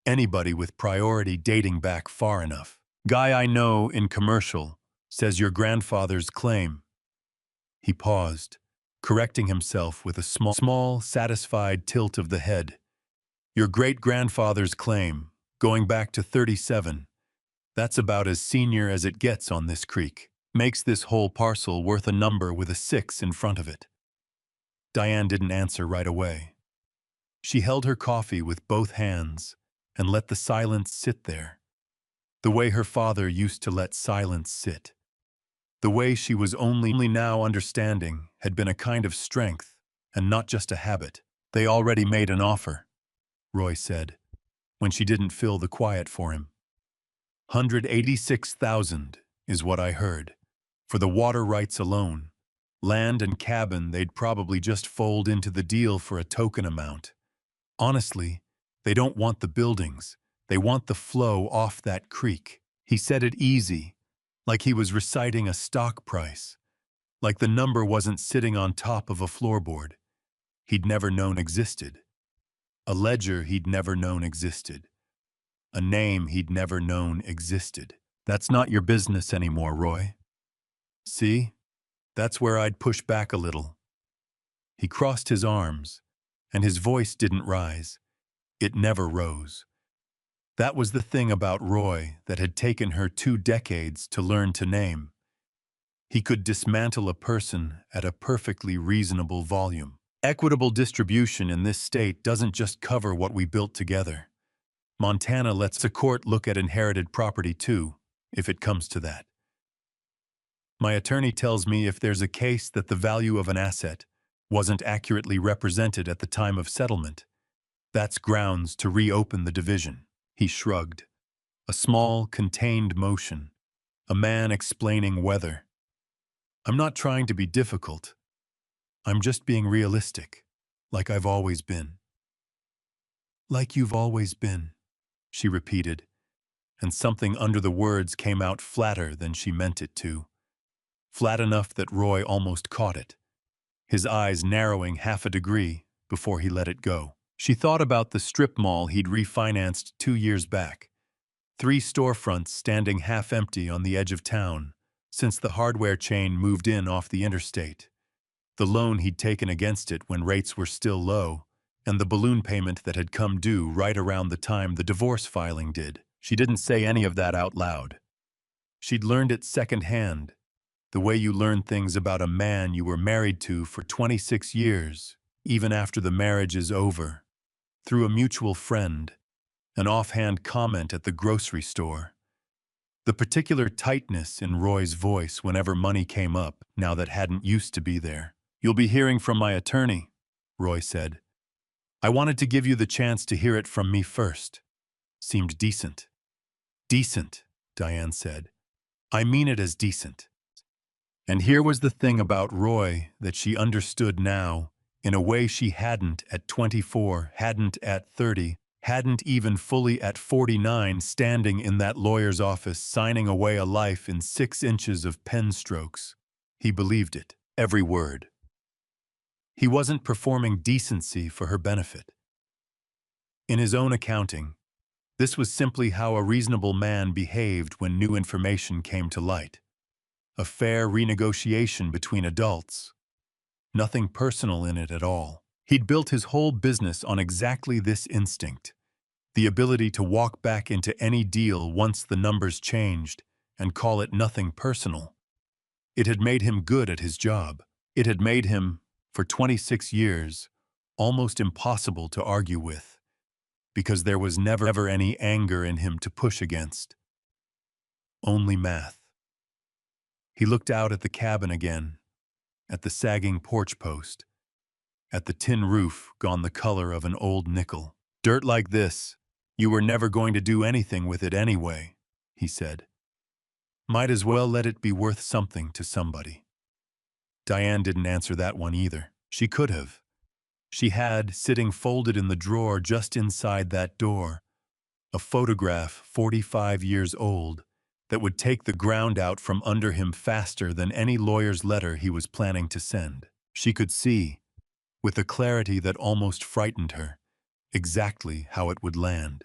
S1: Anybody with priority dating back far enough. Guy I know in commercial says your grandfather's claim. He paused, correcting himself with a small, satisfied tilt of the head. Your great-grandfather's claim, going back to 37. That's about as senior as it gets on this creek. Makes this whole parcel worth a number with a 6 in front of it. Diane didn't answer right away. She held her coffee with both hands and let the silence sit there, the way her father used to let silence sit. The way she was only now understanding had been a kind of strength and not just a habit. They already made an offer, Roy said, when she didn't fill the quiet for him. 186,000 is what I heard. For the water rights alone. Land and cabin they'd probably just fold into the deal for a token amount. Honestly, they don't want the buildings. They want the flow off that creek. He said it easy, like he was reciting a stock price, like the number wasn't sitting on top of a floorboard he'd never known existed, a ledger he'd never known existed, a name he'd never known existed. That's not your business anymore, Roy. See? That's where I'd push back a little. He crossed his arms, and his voice didn't rise. It never rose. That was the thing about Roy that had taken her 2 decades to learn to name. He could dismantle a person at a perfectly reasonable volume. Equitable distribution in this state doesn't just cover what we built together. Montana lets a court look at inherited property too, if it comes to that. My attorney tells me if there's a case that the value of an asset wasn't accurately represented at the time of settlement, that's grounds to reopen the division. He shrugged. A small, contained motion. A man explaining weather. I'm not trying to be difficult. I'm just being realistic, like I've always been. Like you've always been, she repeated, and something under the words came out flatter than she meant it to. Flat enough that Roy almost caught it, his eyes narrowing half a degree before he let it go. She thought about the strip mall he'd refinanced 2 years back. 3 storefronts standing half empty on the edge of town since the hardware chain moved in off the interstate. The loan he'd taken against it when rates were still low, and the balloon payment that had come due right around the time the divorce filing did. She didn't say any of that out loud. She'd learned it secondhand, the way you learn things about a man you were married to for 26 years, even after the marriage is over, through a mutual friend, an offhand comment at the grocery store. The particular tightness in Roy's voice whenever money came up, now that hadn't used to be there. You'll be hearing from my attorney, Roy said. I wanted to give you the chance to hear it from me first. Seemed decent. Decent, Diane said. I mean it as decent. And here was the thing about Roy that she understood now, in a way she hadn't at 24, hadn't at 30, hadn't even fully at 49, standing in that lawyer's office signing away a life in 6 inches of pen strokes. He believed it, every word. He wasn't performing decency for her benefit. In his own accounting, this was simply how a reasonable man behaved when new information came to light. A fair renegotiation between adults. Nothing personal in it at all. He'd built his whole business on exactly this instinct, the ability to walk back into any deal once the numbers changed and call it nothing personal. It had made him good at his job. It had made him, for 26 years, almost impossible to argue with, because there was never any anger in him to push against. Only math. He looked out at the cabin again, at the sagging porch post, at the tin roof gone the color of an old nickel. Dirt like this, you were never going to do anything with it anyway, he said. Might as well let it be worth something to somebody. Diane didn't answer that one either. She could have. She had, sitting folded in the drawer just inside that door, a photograph 45 years old that would take the ground out from under him faster than any lawyer's letter he was planning to send. She could see, with a clarity that almost frightened her, exactly how it would land.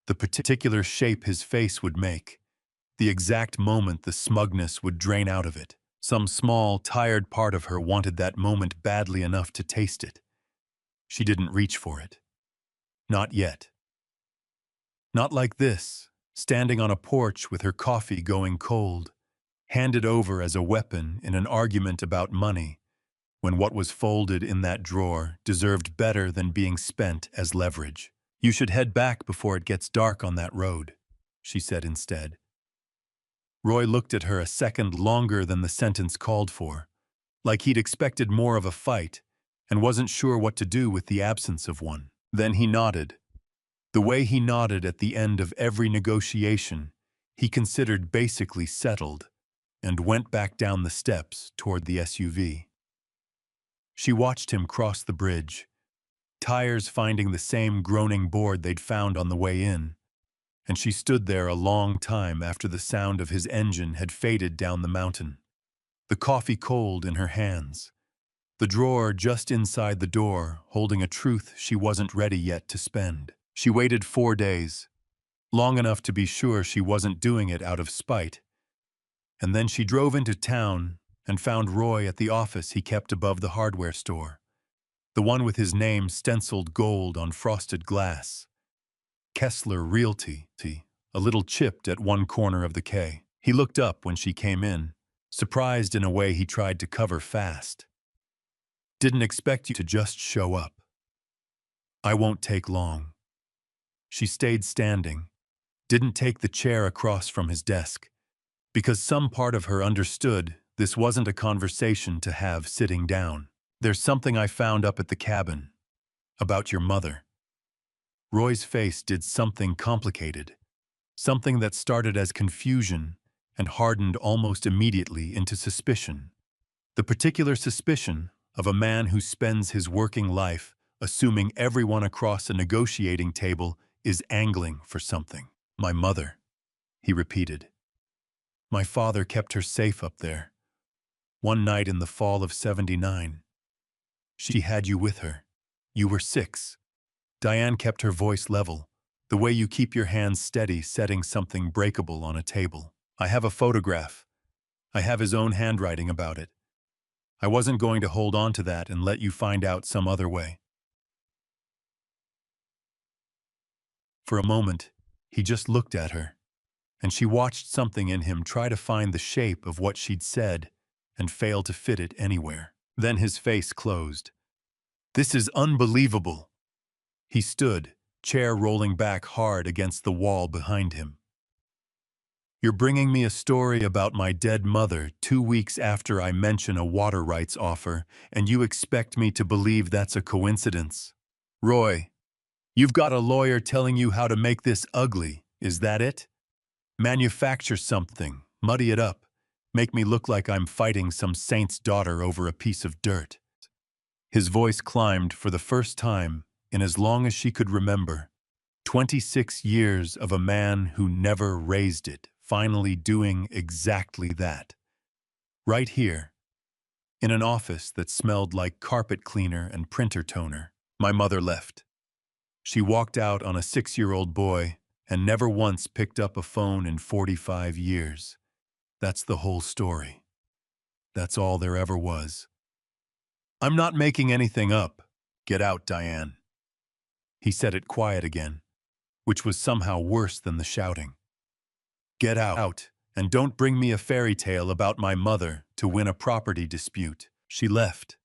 S1: The particular shape his face would make, the exact moment the smugness would drain out of it. Some small, tired part of her wanted that moment badly enough to taste it. She didn't reach for it. Not yet. Not like this, standing on a porch with her coffee going cold, handed over as a weapon in an argument about money, when what was folded in that drawer deserved better than being spent as leverage. You should head back before it gets dark on that road, she said instead. Roy looked at her a second longer than the sentence called for, like he'd expected more of a fight and wasn't sure what to do with the absence of one. Then he nodded. The way he nodded at the end of every negotiation, he considered basically settled, and went back down the steps toward the SUV. She watched him cross the bridge, tires finding the same groaning board they'd found on the way in, and she stood there a long time after the sound of his engine had faded down the mountain, the coffee cold in her hands, the drawer just inside the door holding a truth she wasn't ready yet to spend. She waited 4 days, long enough to be sure she wasn't doing it out of spite, and then she drove into town and found Roy at the office he kept above the hardware store, the one with his name stenciled gold on frosted glass. Kessler Realty, a little chipped at one corner of the K. He looked up when she came in, surprised in a way he tried to cover fast. Didn't expect you to just show up. I won't take long. She stayed standing, didn't take the chair across from his desk, because some part of her understood this wasn't a conversation to have sitting down. There's something I found up at the cabin, about your mother. Roy's face did something complicated, something that started as confusion and hardened almost immediately into suspicion. The particular suspicion of a man who spends his working life assuming everyone across a negotiating table is angling for something. My mother, he repeated. My father kept her safe up there. One night in the fall of '79. She had you with her. You were 6. Diane kept her voice level, the way you keep your hands steady setting something breakable on a table. I have a photograph. I have his own handwriting about it. I wasn't going to hold on to that and let you find out some other way. For a moment, he just looked at her, and she watched something in him try to find the shape of what she'd said and fail to fit it anywhere. Then his face closed. This is unbelievable. He stood, chair rolling back hard against the wall behind him. You're bringing me a story about my dead mother 2 weeks after I mention a water rights offer, and you expect me to believe that's a coincidence? Roy, you've got a lawyer telling you how to make this ugly, is that it? Manufacture something, muddy it up, make me look like I'm fighting some saint's daughter over a piece of dirt. His voice climbed for the first time in as long as she could remember. 26 years of a man who never raised it, finally doing exactly that. Right here, in an office that smelled like carpet cleaner and printer toner. My mother left. She walked out on a 6-year-old boy and never once picked up a phone in 45 years. That's the whole story. That's all there ever was. I'm not making anything up. Get out, Diane. He said it quiet again, which was somehow worse than the shouting. Get out, and don't bring me a fairy tale about my mother to win a property dispute. She left.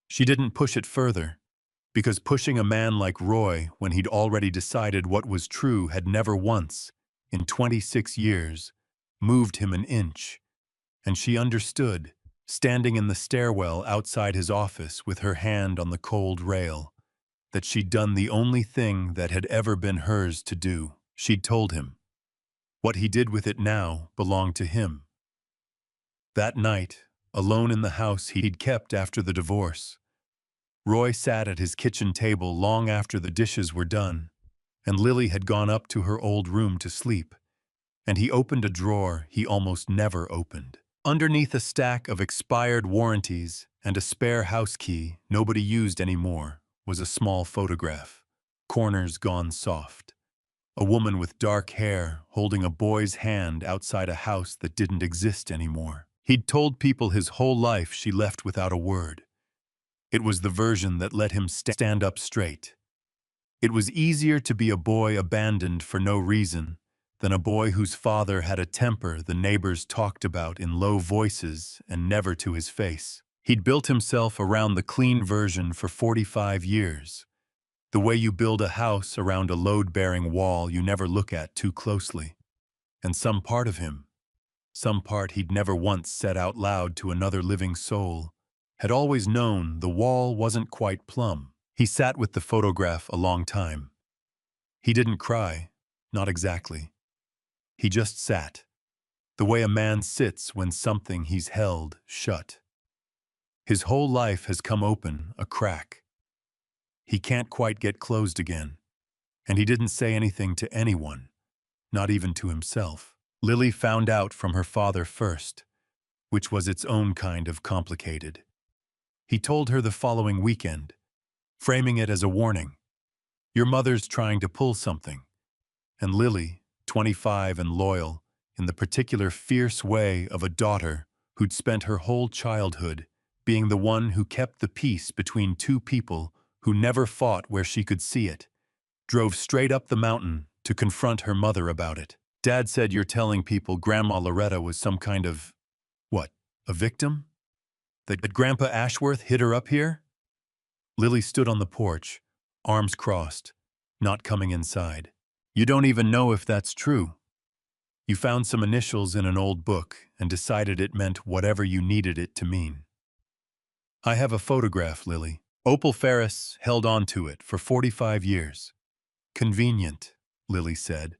S1: She didn't push it further. Because pushing a man like Roy when he'd already decided what was true had never once, in 26 years, moved him an inch. And she understood, standing in the stairwell outside his office with her hand on the cold rail, that she'd done the only thing that had ever been hers to do. She'd told him. What he did with it now belonged to him. That night, alone in the house he'd kept after the divorce, Roy sat at his kitchen table long after the dishes were done, and Lily had gone up to her old room to sleep, and he opened a drawer he almost never opened. Underneath a stack of expired warranties and a spare house key nobody used anymore was a small photograph, corners gone soft. A woman with dark hair holding a boy's hand outside a house that didn't exist anymore. He'd told people his whole life she left without a word. It was the version that let him stand up straight. It was easier to be a boy abandoned for no reason than a boy whose father had a temper the neighbors talked about in low voices and never to his face. He'd built himself around the clean version for 45 years. The way you build a house around a load-bearing wall you never look at too closely. And some part of him, some part he'd never once said out loud to another living soul, had always known the wall wasn't quite plumb. He sat with the photograph a long time. He didn't cry, not exactly. He just sat, the way a man sits when something he's held shut. His whole life has come open, a crack. He can't quite get closed again, and he didn't say anything to anyone, not even to himself. Lily found out from her father first, which was its own kind of complicated. He told her the following weekend, framing it as a warning. Your mother's trying to pull something. And Lily, 25 and loyal, in the particular fierce way of a daughter who'd spent her whole childhood being the one who kept the peace between two people who never fought where she could see it, drove straight up the mountain to confront her mother about it. Dad said you're telling people Grandma Loretta was some kind of, what, a victim? That Grandpa Ashworth hid her up here? Lily stood on the porch, arms crossed, not coming inside. You don't even know if that's true. You found some initials in an old book and decided it meant whatever you needed it to mean. I have a photograph, Lily. Opal Ferris held on to it for 45 years. Convenient, Lily said,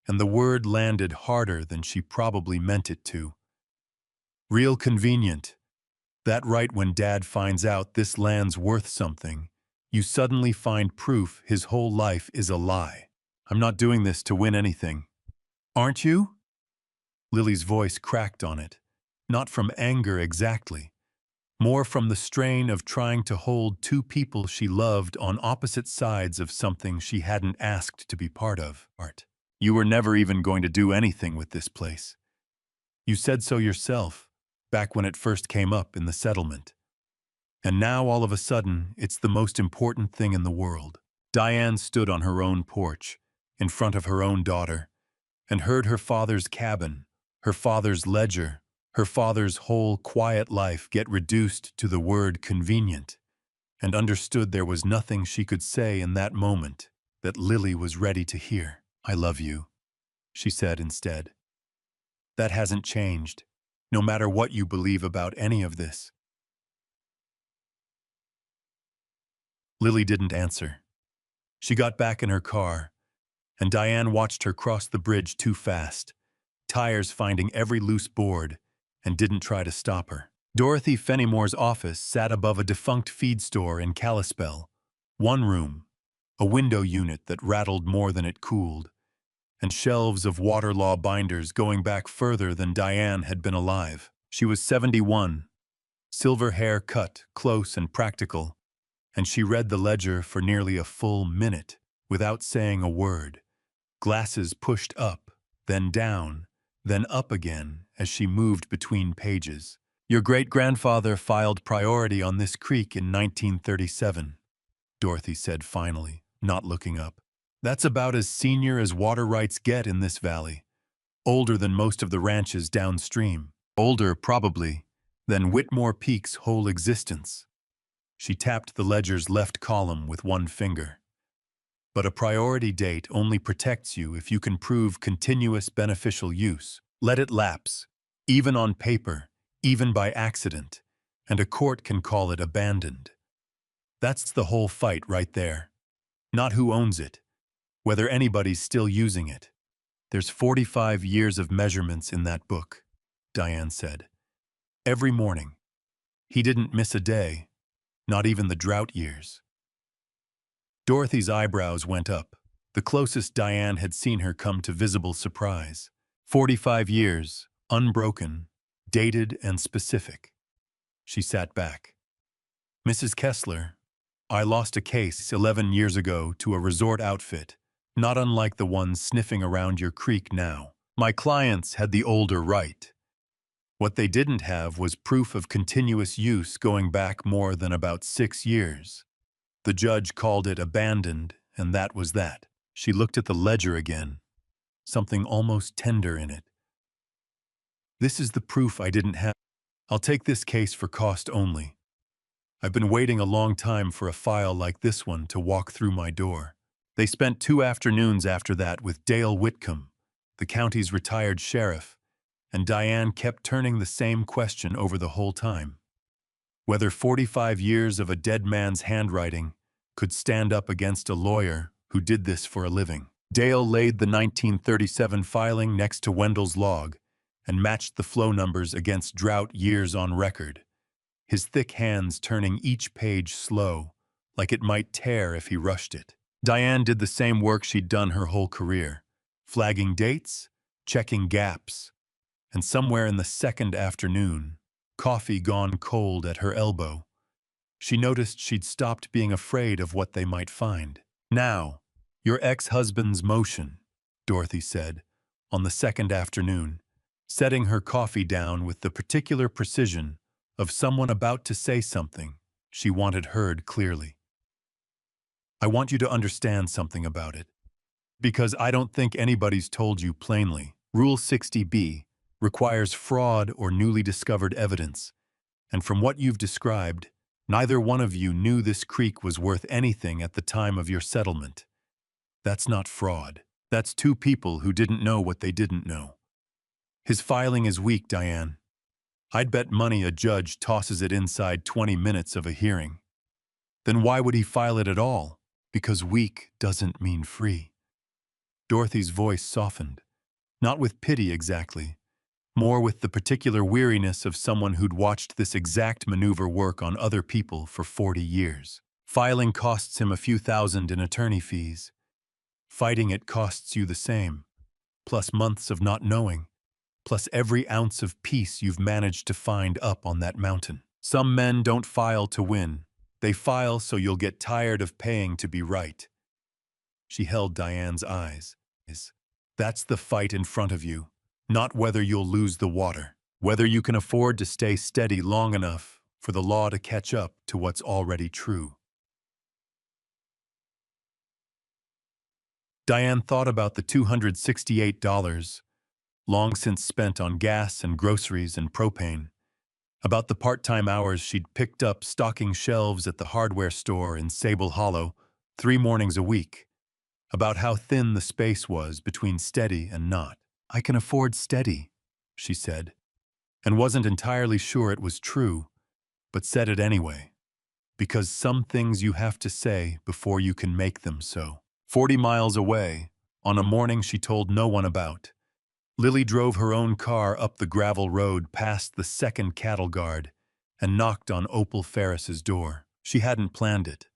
S1: and the word landed harder than she probably meant it to. Real convenient. That right when Dad finds out this land's worth something, you suddenly find proof his whole life is a lie. I'm not doing this to win anything. Aren't you? Lily's voice cracked on it, not from anger exactly, more from the strain of trying to hold two people she loved on opposite sides of something she hadn't asked to be part of. Art. You were never even going to do anything with this place. You said so yourself, back when it first came up in the settlement. And now all of a sudden, it's the most important thing in the world. Diane stood on her own porch, in front of her own daughter, and heard her father's cabin, her father's ledger, her father's whole quiet life get reduced to the word convenient, and understood there was nothing she could say in that moment that Lily was ready to hear. I love you, she said instead. That hasn't changed, no matter what you believe about any of this. Lily didn't answer. She got back in her car, and Diane watched her cross the bridge too fast, tires finding every loose board, and didn't try to stop her. Dorothy Fenimore's office sat above a defunct feed store in Kalispell. One room, a window unit that rattled more than it cooled, and shelves of water law binders going back further than Diane had been alive. She was 71, silver hair cut, close and practical, and she read the ledger for nearly a full minute without saying a word, glasses pushed up, then down, then up again as she moved between pages. Your great-grandfather filed priority on this creek in 1937, Dorothy said finally, not looking up. That's about as senior as water rights get in this valley. Older than most of the ranches downstream. Older, probably, than Whitmore Peak's whole existence. She tapped the ledger's left column with one finger. But a priority date only protects you if you can prove continuous beneficial use. Let it lapse, even on paper, even by accident, and a court can call it abandoned. That's the whole fight right there. Not who owns it, whether anybody's still using it. There's 45 years of measurements in that book, Diane said. Every morning. He didn't miss a day, not even the drought years. Dorothy's eyebrows went up, the closest Diane had seen her come to visible surprise. 45 years, unbroken, dated and specific. She sat back. Mrs. Kessler, I lost a case 11 years ago to a resort outfit, not unlike the ones sniffing around your creek now. My clients had the older right. What they didn't have was proof of continuous use going back more than about 6 years. The judge called it abandoned, and that was that. She looked at the ledger again, something almost tender in it. This is the proof I didn't have. I'll take this case for cost only. I've been waiting a long time for a file like this one to walk through my door. They spent 2 afternoons after that with Dale Whitcomb, the county's retired sheriff, and Diane kept turning the same question over the whole time. Whether 45 years of a dead man's handwriting could stand up against a lawyer who did this for a living. Dale laid the 1937 filing next to Wendell's log and matched the flow numbers against drought years on record, his thick hands turning each page slow, like it might tear if he rushed it. Diane did the same work she'd done her whole career, flagging dates, checking gaps, and somewhere in the second afternoon, coffee gone cold at her elbow, she noticed she'd stopped being afraid of what they might find. Now, your ex-husband's motion, Dorothy said, on the second afternoon, setting her coffee down with the particular precision of someone about to say something she wanted heard clearly. I want you to understand something about it, because I don't think anybody's told you plainly. Rule 60B requires fraud or newly discovered evidence, and from what you've described, neither one of you knew this creek was worth anything at the time of your settlement. That's not fraud. That's 2 people who didn't know what they didn't know. His filing is weak, Diane. I'd bet money a judge tosses it inside 20 minutes of a hearing. Then why would he file it at all? Because weak doesn't mean free. Dorothy's voice softened, not with pity exactly, more with the particular weariness of someone who'd watched this exact maneuver work on other people for 40 years. Filing costs him a few thousand in attorney fees. Fighting it costs you the same, plus months of not knowing, plus every ounce of peace you've managed to find up on that mountain. Some men don't file to win. They file so you'll get tired of paying to be right. She held Diane's eyes. That's the fight in front of you, not whether you'll lose the water, whether you can afford to stay steady long enough for the law to catch up to what's already true. Diane thought about the $268, long since spent on gas and groceries and propane, about the part-time hours she'd picked up stocking shelves at the hardware store in Sable Hollow 3 mornings a week, about how thin the space was between steady and not. I can afford steady, she said, and wasn't entirely sure it was true, but said it anyway, because some things you have to say before you can make them so. 40 miles away, on a morning she told no one about, Lily drove her own car up the gravel road past the second cattle guard and knocked on Opal Ferris's door. She hadn't planned it.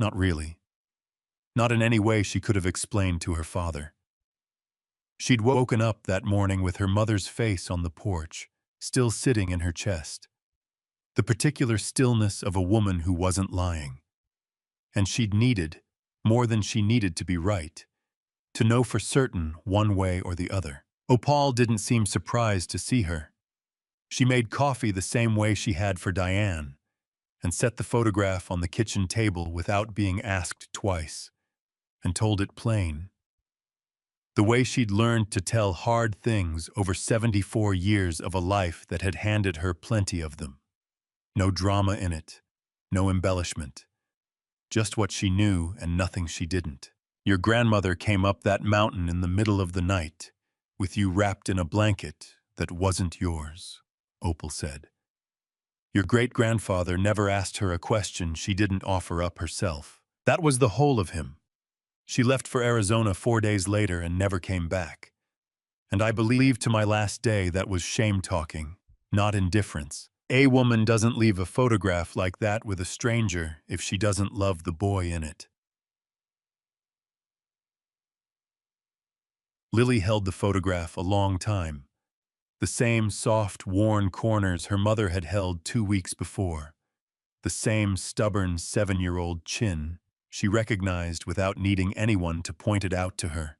S1: Not really. Not in any way she could have explained to her father. She'd woken up that morning with her mother's face on the porch, still sitting in her chest. The particular stillness of a woman who wasn't lying. And she'd needed, more than she needed to be right, to know for certain one way or the other. Opal didn't seem surprised to see her. She made coffee the same way she had for Diane, and set the photograph on the kitchen table without being asked twice, and told it plain. The way she'd learned to tell hard things over 74 years of a life that had handed her plenty of them. No drama in it, no embellishment. Just what she knew and nothing she didn't. Your grandmother came up that mountain in the middle of the night, with you wrapped in a blanket that wasn't yours, Opal said. Your great-grandfather never asked her a question she didn't offer up herself. That was the whole of him. She left for Arizona 4 days later and never came back. And I believe to my last day that was shame-talking, not indifference. A woman doesn't leave a photograph like that with a stranger if she doesn't love the boy in it. Lily held the photograph a long time. The same soft, worn corners her mother had held 2 weeks before. The same stubborn 7-year-old chin she recognized without needing anyone to point it out to her,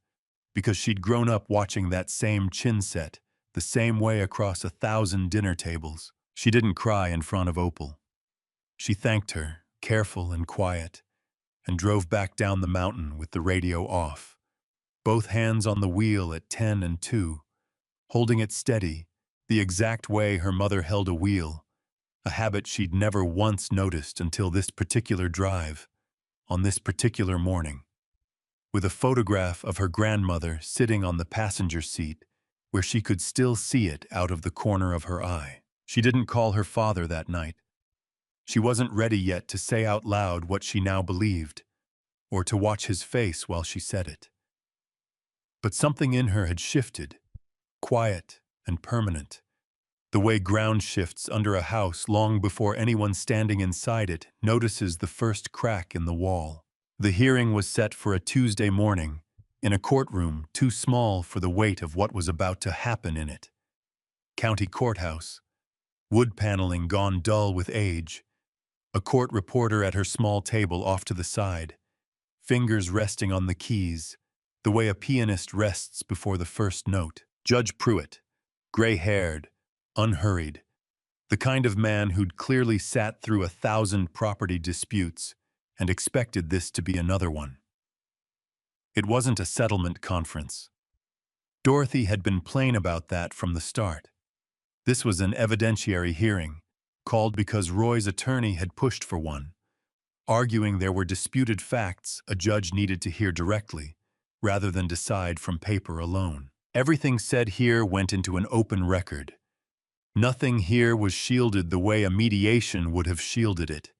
S1: because she'd grown up watching that same chin set, the same way across 1,000 dinner tables. She didn't cry in front of Opal. She thanked her, careful and quiet, and drove back down the mountain with the radio off, both hands on the wheel at 10 and 2, holding it steady, the exact way her mother held a wheel, a habit she'd never once noticed until this particular drive, on this particular morning, with a photograph of her grandmother sitting on the passenger seat where she could still see it out of the corner of her eye. She didn't call her father that night. She wasn't ready yet to say out loud what she now believed, or to watch his face while she said it. But something in her had shifted, quiet and permanent, the way ground shifts under a house long before anyone standing inside it notices the first crack in the wall. The hearing was set for a Tuesday morning, in a courtroom too small for the weight of what was about to happen in it. County courthouse, wood paneling gone dull with age, a court reporter at her small table off to the side, fingers resting on the keys, the way a pianist rests before the first note. Judge Pruitt, gray-haired, unhurried, the kind of man who'd clearly sat through 1,000 property disputes and expected this to be another one. It wasn't a settlement conference. Dorothy had been plain about that from the start. This was an evidentiary hearing, called because Roy's attorney had pushed for one, arguing there were disputed facts a judge needed to hear directly, rather than decide from paper alone. Everything said here went into an open record. Nothing here was shielded the way a mediation would have shielded it.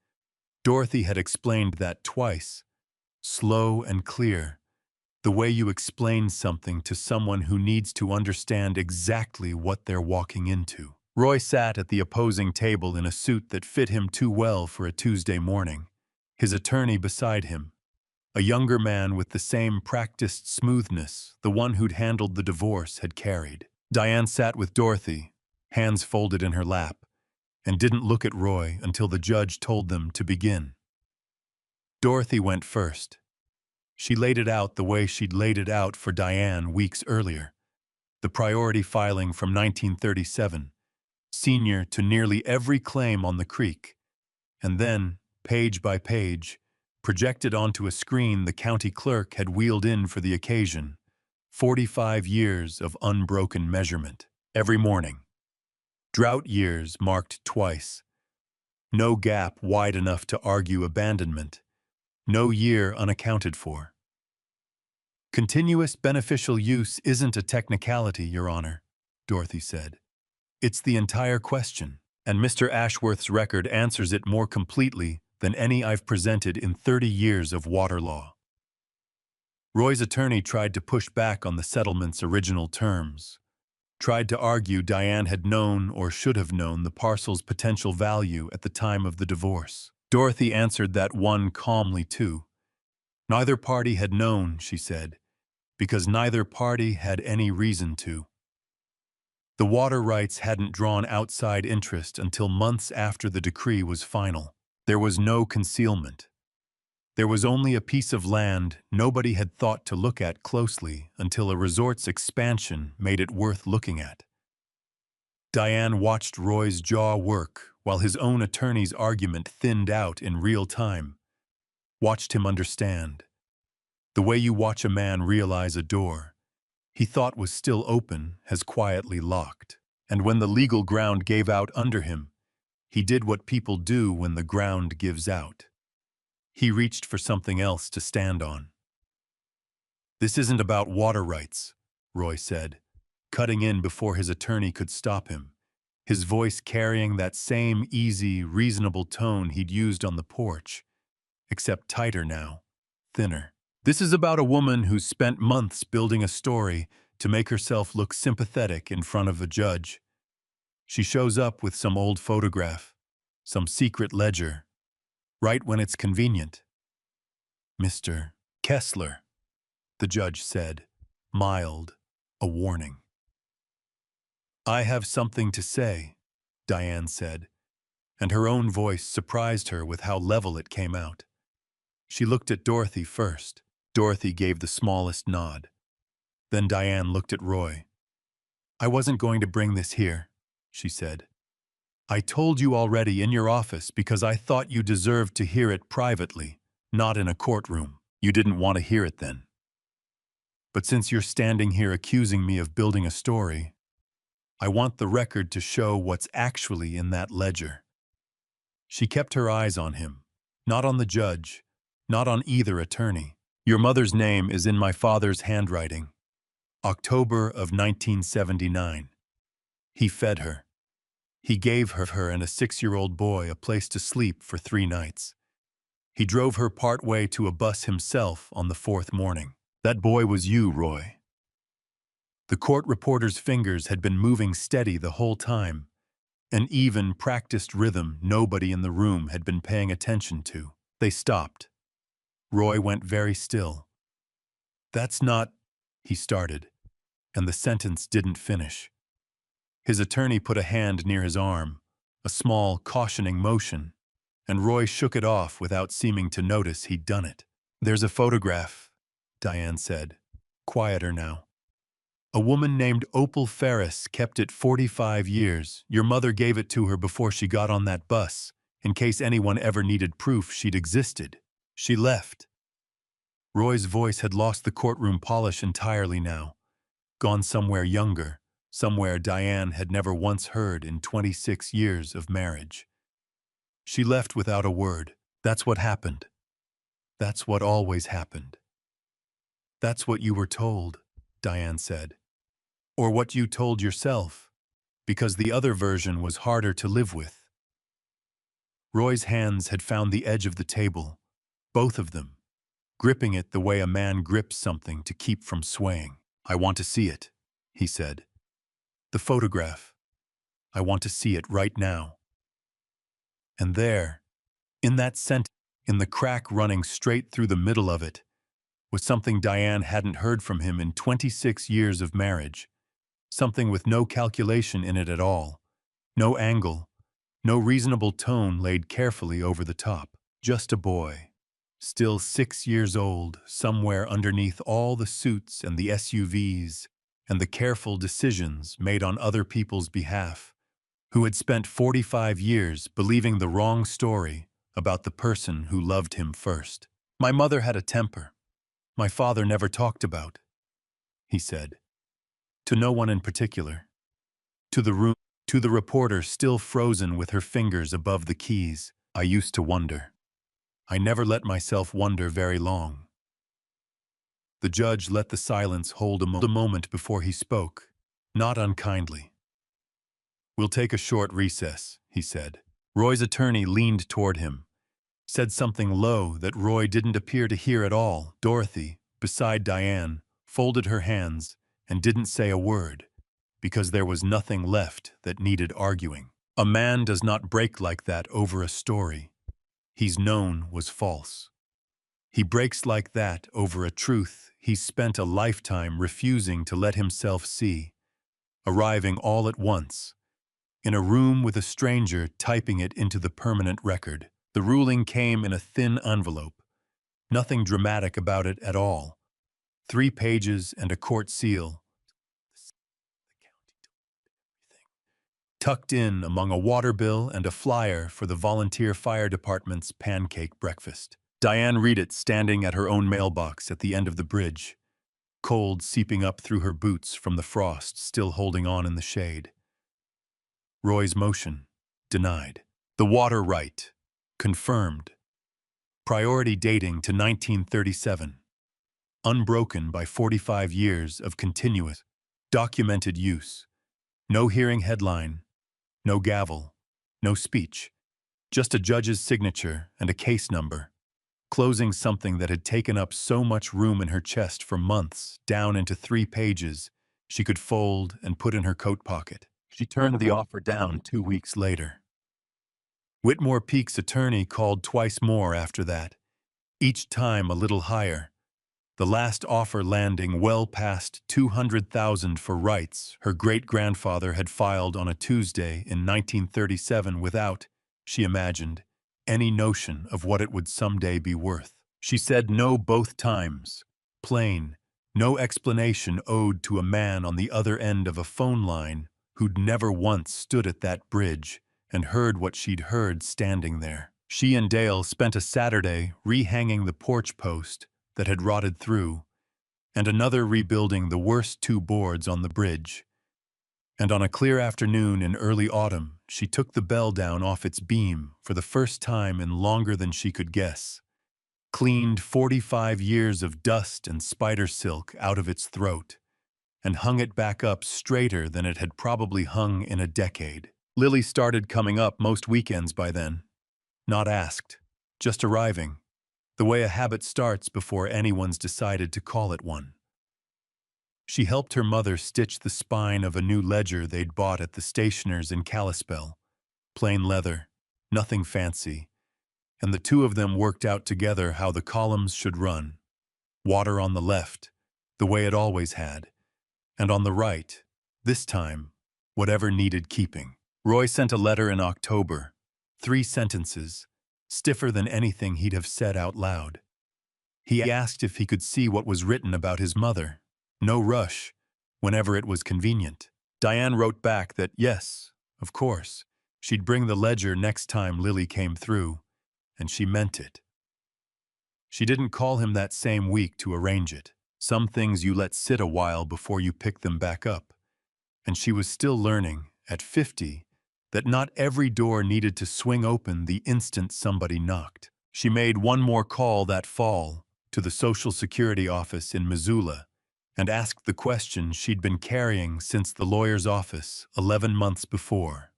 S1: Dorothy had explained that twice, slow and clear, the way you explain something to someone who needs to understand exactly what they're walking into. Roy sat at the opposing table in a suit that fit him too well for a Tuesday morning, his attorney beside him, a younger man with the same practiced smoothness the one who'd handled the divorce had carried. Diane sat with Dorothy, hands folded in her lap, and didn't look at Roy until the judge told them to begin. Dorothy went first. She laid it out the way she'd laid it out for Diane weeks earlier, the priority filing from 1937, senior to nearly every claim on the creek, and then, page by page, projected onto a screen the county clerk had wheeled in for the occasion, 45 years of unbroken measurement, every morning. Drought years marked twice. No gap wide enough to argue abandonment. No year unaccounted for. Continuous beneficial use isn't a technicality, Your Honor, Dorothy said. It's the entire question, and Mr. Ashworth's record answers it more completely than any I've presented in 30 years of water law. Roy's attorney tried to push back on the settlement's original terms, tried to argue Diane had known or should have known the parcel's potential value at the time of the divorce. Dorothy answered that one calmly, too. Neither party had known, she said, because neither party had any reason to. The water rights hadn't drawn outside interest until months after the decree was final. There was no concealment. There was only a piece of land nobody had thought to look at closely until a resort's expansion made it worth looking at. Diane watched Roy's jaw work while his own attorney's argument thinned out in real time, watched him understand. The way you watch a man realize a door he thought was still open has quietly locked. And when the legal ground gave out under him, He did what people do when the ground gives out. He reached for something else to stand on. "This isn't about water rights," Roy said, cutting in before his attorney could stop him, his voice carrying that same easy, reasonable tone he'd used on the porch, except tighter now, thinner. "This is about a woman who's spent months building a story to make herself look sympathetic in front of a judge. She shows up with some old photograph, some secret ledger, right when it's convenient." "Mr. Kessler," the judge said, mild, a warning. "I have something to say," Diane said, and her own voice surprised her with how level it came out. She looked at Dorothy first. Dorothy gave the smallest nod. Then Diane looked at Roy. "I wasn't going to bring this here," she said. "I told you already in your office because I thought you deserved to hear it privately, not in a courtroom. You didn't want to hear it then. But since you're standing here accusing me of building a story, I want the record to show what's actually in that ledger." She kept her eyes on him, not on the judge, not on either attorney. "Your mother's name is in my father's handwriting. October of 1979. He fed her. He gave her and a 6-year-old boy a place to sleep for 3 nights. He drove her partway to a bus himself on the 4th morning. That boy was you, Roy." The court reporter's fingers had been moving steady the whole time, an even, practiced rhythm nobody in the room had been paying attention to. They stopped. Roy went very still. "That's not," he started, and the sentence didn't finish. His attorney put a hand near his arm, a small, cautioning motion, and Roy shook it off without seeming to notice he'd done it. "There's a photograph," Diane said, quieter now. "A woman named Opal Ferris kept it 45 years. Your mother gave it to her before she got on that bus, in case anyone ever needed proof she'd existed. She left." Roy's voice had lost the courtroom polish entirely now, gone somewhere younger, somewhere Diane had never once heard in 26 years of marriage. "She left without a word. That's what happened. That's what always happened." "That's what you were told," Diane said. "Or what you told yourself, because the other version was harder to live with." Roy's hands had found the edge of the table, both of them, gripping it the way a man grips something to keep from swaying. "I want to see it," he said. "The photograph. I want to see it right now." And there, in that sentence, in the crack running straight through the middle of it, was something Diane hadn't heard from him in 26 years of marriage. Something with no calculation in it at all. No angle, no reasonable tone laid carefully over the top. Just a boy, still 6 years old, somewhere underneath all the suits and the SUVs and the careful decisions made on other people's behalf, who had spent 45 years believing the wrong story about the person who loved him first. "My mother had a temper my father never talked about," he said. To no one in particular. To the room, to the reporter still frozen with her fingers above the keys. "I used to wonder. I never let myself wonder very long." The judge let the silence hold a moment before he spoke, not unkindly. "We'll take a short recess," he said. Roy's attorney leaned toward him, said something low that Roy didn't appear to hear at all. Dorothy, beside Diane, folded her hands and didn't say a word, because there was nothing left that needed arguing. A man does not break like that over a story he's known was false. He breaks like that over a truth he's spent a lifetime refusing to let himself see, arriving all at once, in a room with a stranger typing it into the permanent record. The ruling came in a thin envelope, nothing dramatic about it at all. 3 pages and a court seal, tucked in among a water bill and a flyer for the volunteer fire department's pancake breakfast. Diane read it standing at her own mailbox at the end of the bridge, cold seeping up through her boots from the frost still holding on in the shade. Roy's motion, denied. The water right. Confirmed. Priority dating to 1937. Unbroken by 45 years of continuous, documented use. No hearing headline, no gavel, no speech. Just a judge's signature and a case number. Closing something that had taken up so much room in her chest for months, down into 3 pages, she could fold and put in her coat pocket. She turned the offer down 2 weeks later. Whitmore Peake's attorney called twice more after that, each time a little higher, the last offer landing well past $200,000 for rights her great-grandfather had filed on a Tuesday in 1937 without, she imagined, any notion of what it would someday be worth. She said no both times. Plain, no explanation owed to a man on the other end of a phone line who'd never once stood at that bridge and heard what she'd heard standing there. She and Dale spent a Saturday rehanging the porch post that had rotted through, and another rebuilding the worst 2 boards on the bridge. And on a clear afternoon in early autumn, she took the bell down off its beam for the first time in longer than she could guess, cleaned 45 years of dust and spider silk out of its throat, and hung it back up straighter than it had probably hung in a decade. Lily started coming up most weekends by then. Not asked, just arriving, the way a habit starts before anyone's decided to call it one. She helped her mother stitch the spine of a new ledger they'd bought at the stationer's in Kalispell. Plain leather, nothing fancy, and the 2 of them worked out together how the columns should run. Water on the left, the way it always had, and on the right, this time, whatever needed keeping. Roy sent a letter in October, 3 sentences, stiffer than anything he'd have said out loud. He asked if he could see what was written about his mother. No rush, whenever it was convenient. Diane wrote back that yes, of course, she'd bring the ledger next time Lily came through, and she meant it. She didn't call him that same week to arrange it. Some things you let sit a while before you pick them back up. And she was still learning, at 50, that not every door needed to swing open the instant somebody knocked. She made one more call that fall to the Social Security office in Missoula and asked the question she'd been carrying since the lawyer's office 11 months before.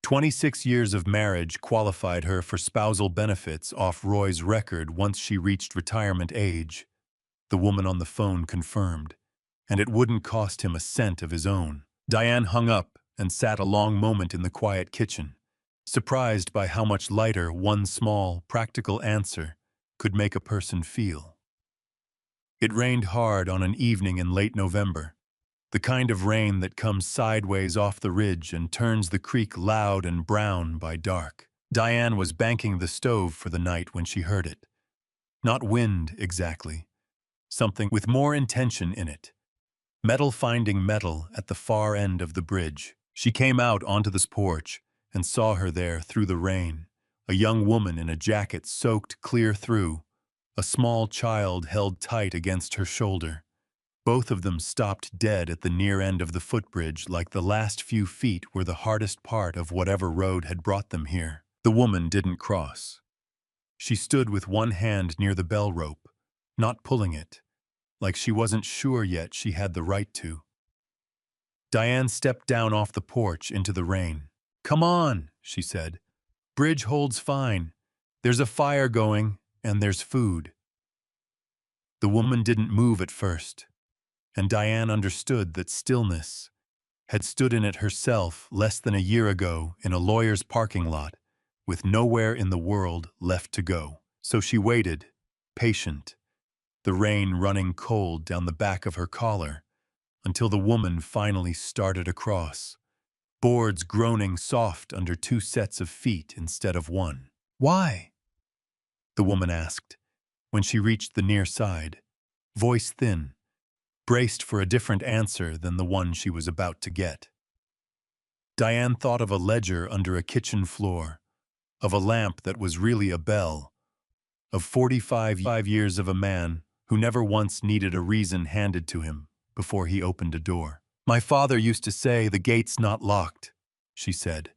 S1: 26 years of marriage qualified her for spousal benefits off Roy's record once she reached retirement age, the woman on the phone confirmed, and it wouldn't cost him a cent of his own. Diane hung up and sat a long moment in the quiet kitchen, surprised by how much lighter one small, practical answer could make a person feel. It rained hard on an evening in late November, the kind of rain that comes sideways off the ridge and turns the creek loud and brown by dark. Diane was banking the stove for the night when she heard it. Not wind, exactly. Something with more intention in it. Metal finding metal at the far end of the bridge. She came out onto the porch and saw her there through the rain, a young woman in a jacket soaked clear through, a small child held tight against her shoulder. Both of them stopped dead at the near end of the footbridge like the last few feet were the hardest part of whatever road had brought them here. The woman didn't cross. She stood with one hand near the bell rope, not pulling it, like she wasn't sure yet she had the right to. Diane stepped down off the porch into the rain. "Come on," she said. "Bridge holds fine. There's a fire going, and there's food." The woman didn't move at first, and Diane understood that stillness had stood in it herself less than a year ago in a lawyer's parking lot, with nowhere in the world left to go. So she waited, patient, the rain running cold down the back of her collar, until the woman finally started across, boards groaning soft under 2 sets of feet instead of 1. "Why?" the woman asked, when she reached the near side, voice thin, braced for a different answer than the one she was about to get. Diane thought of a ledger under a kitchen floor, of a lamp that was really a bell, of 45 years of a man who never once needed a reason handed to him before he opened a door. "My father used to say the gate's not locked," she said.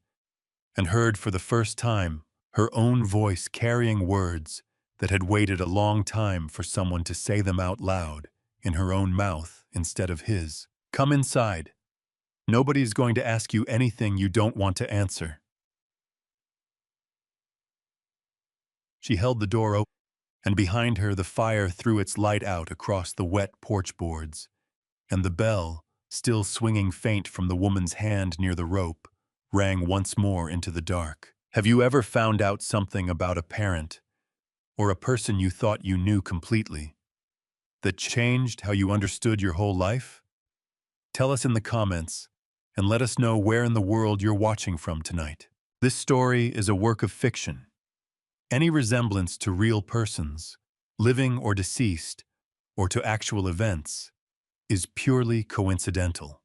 S1: and heard for the first time her own voice carrying words that had waited a long time for someone to say them out loud in her own mouth instead of his. Come inside. Nobody's going to ask you anything you don't want to answer. She held the door open, and behind her the fire threw its light out across the wet porch boards, and the bell, still swinging faint from the woman's hand near the rope, rang once more into the dark. Have you ever found out something about a parent, or a person you thought you knew completely, that changed how you understood your whole life? Tell us in the comments, and let us know where in the world you're watching from tonight. This story is a work of fiction. Any resemblance to real persons, living or deceased, or to actual events, is purely coincidental.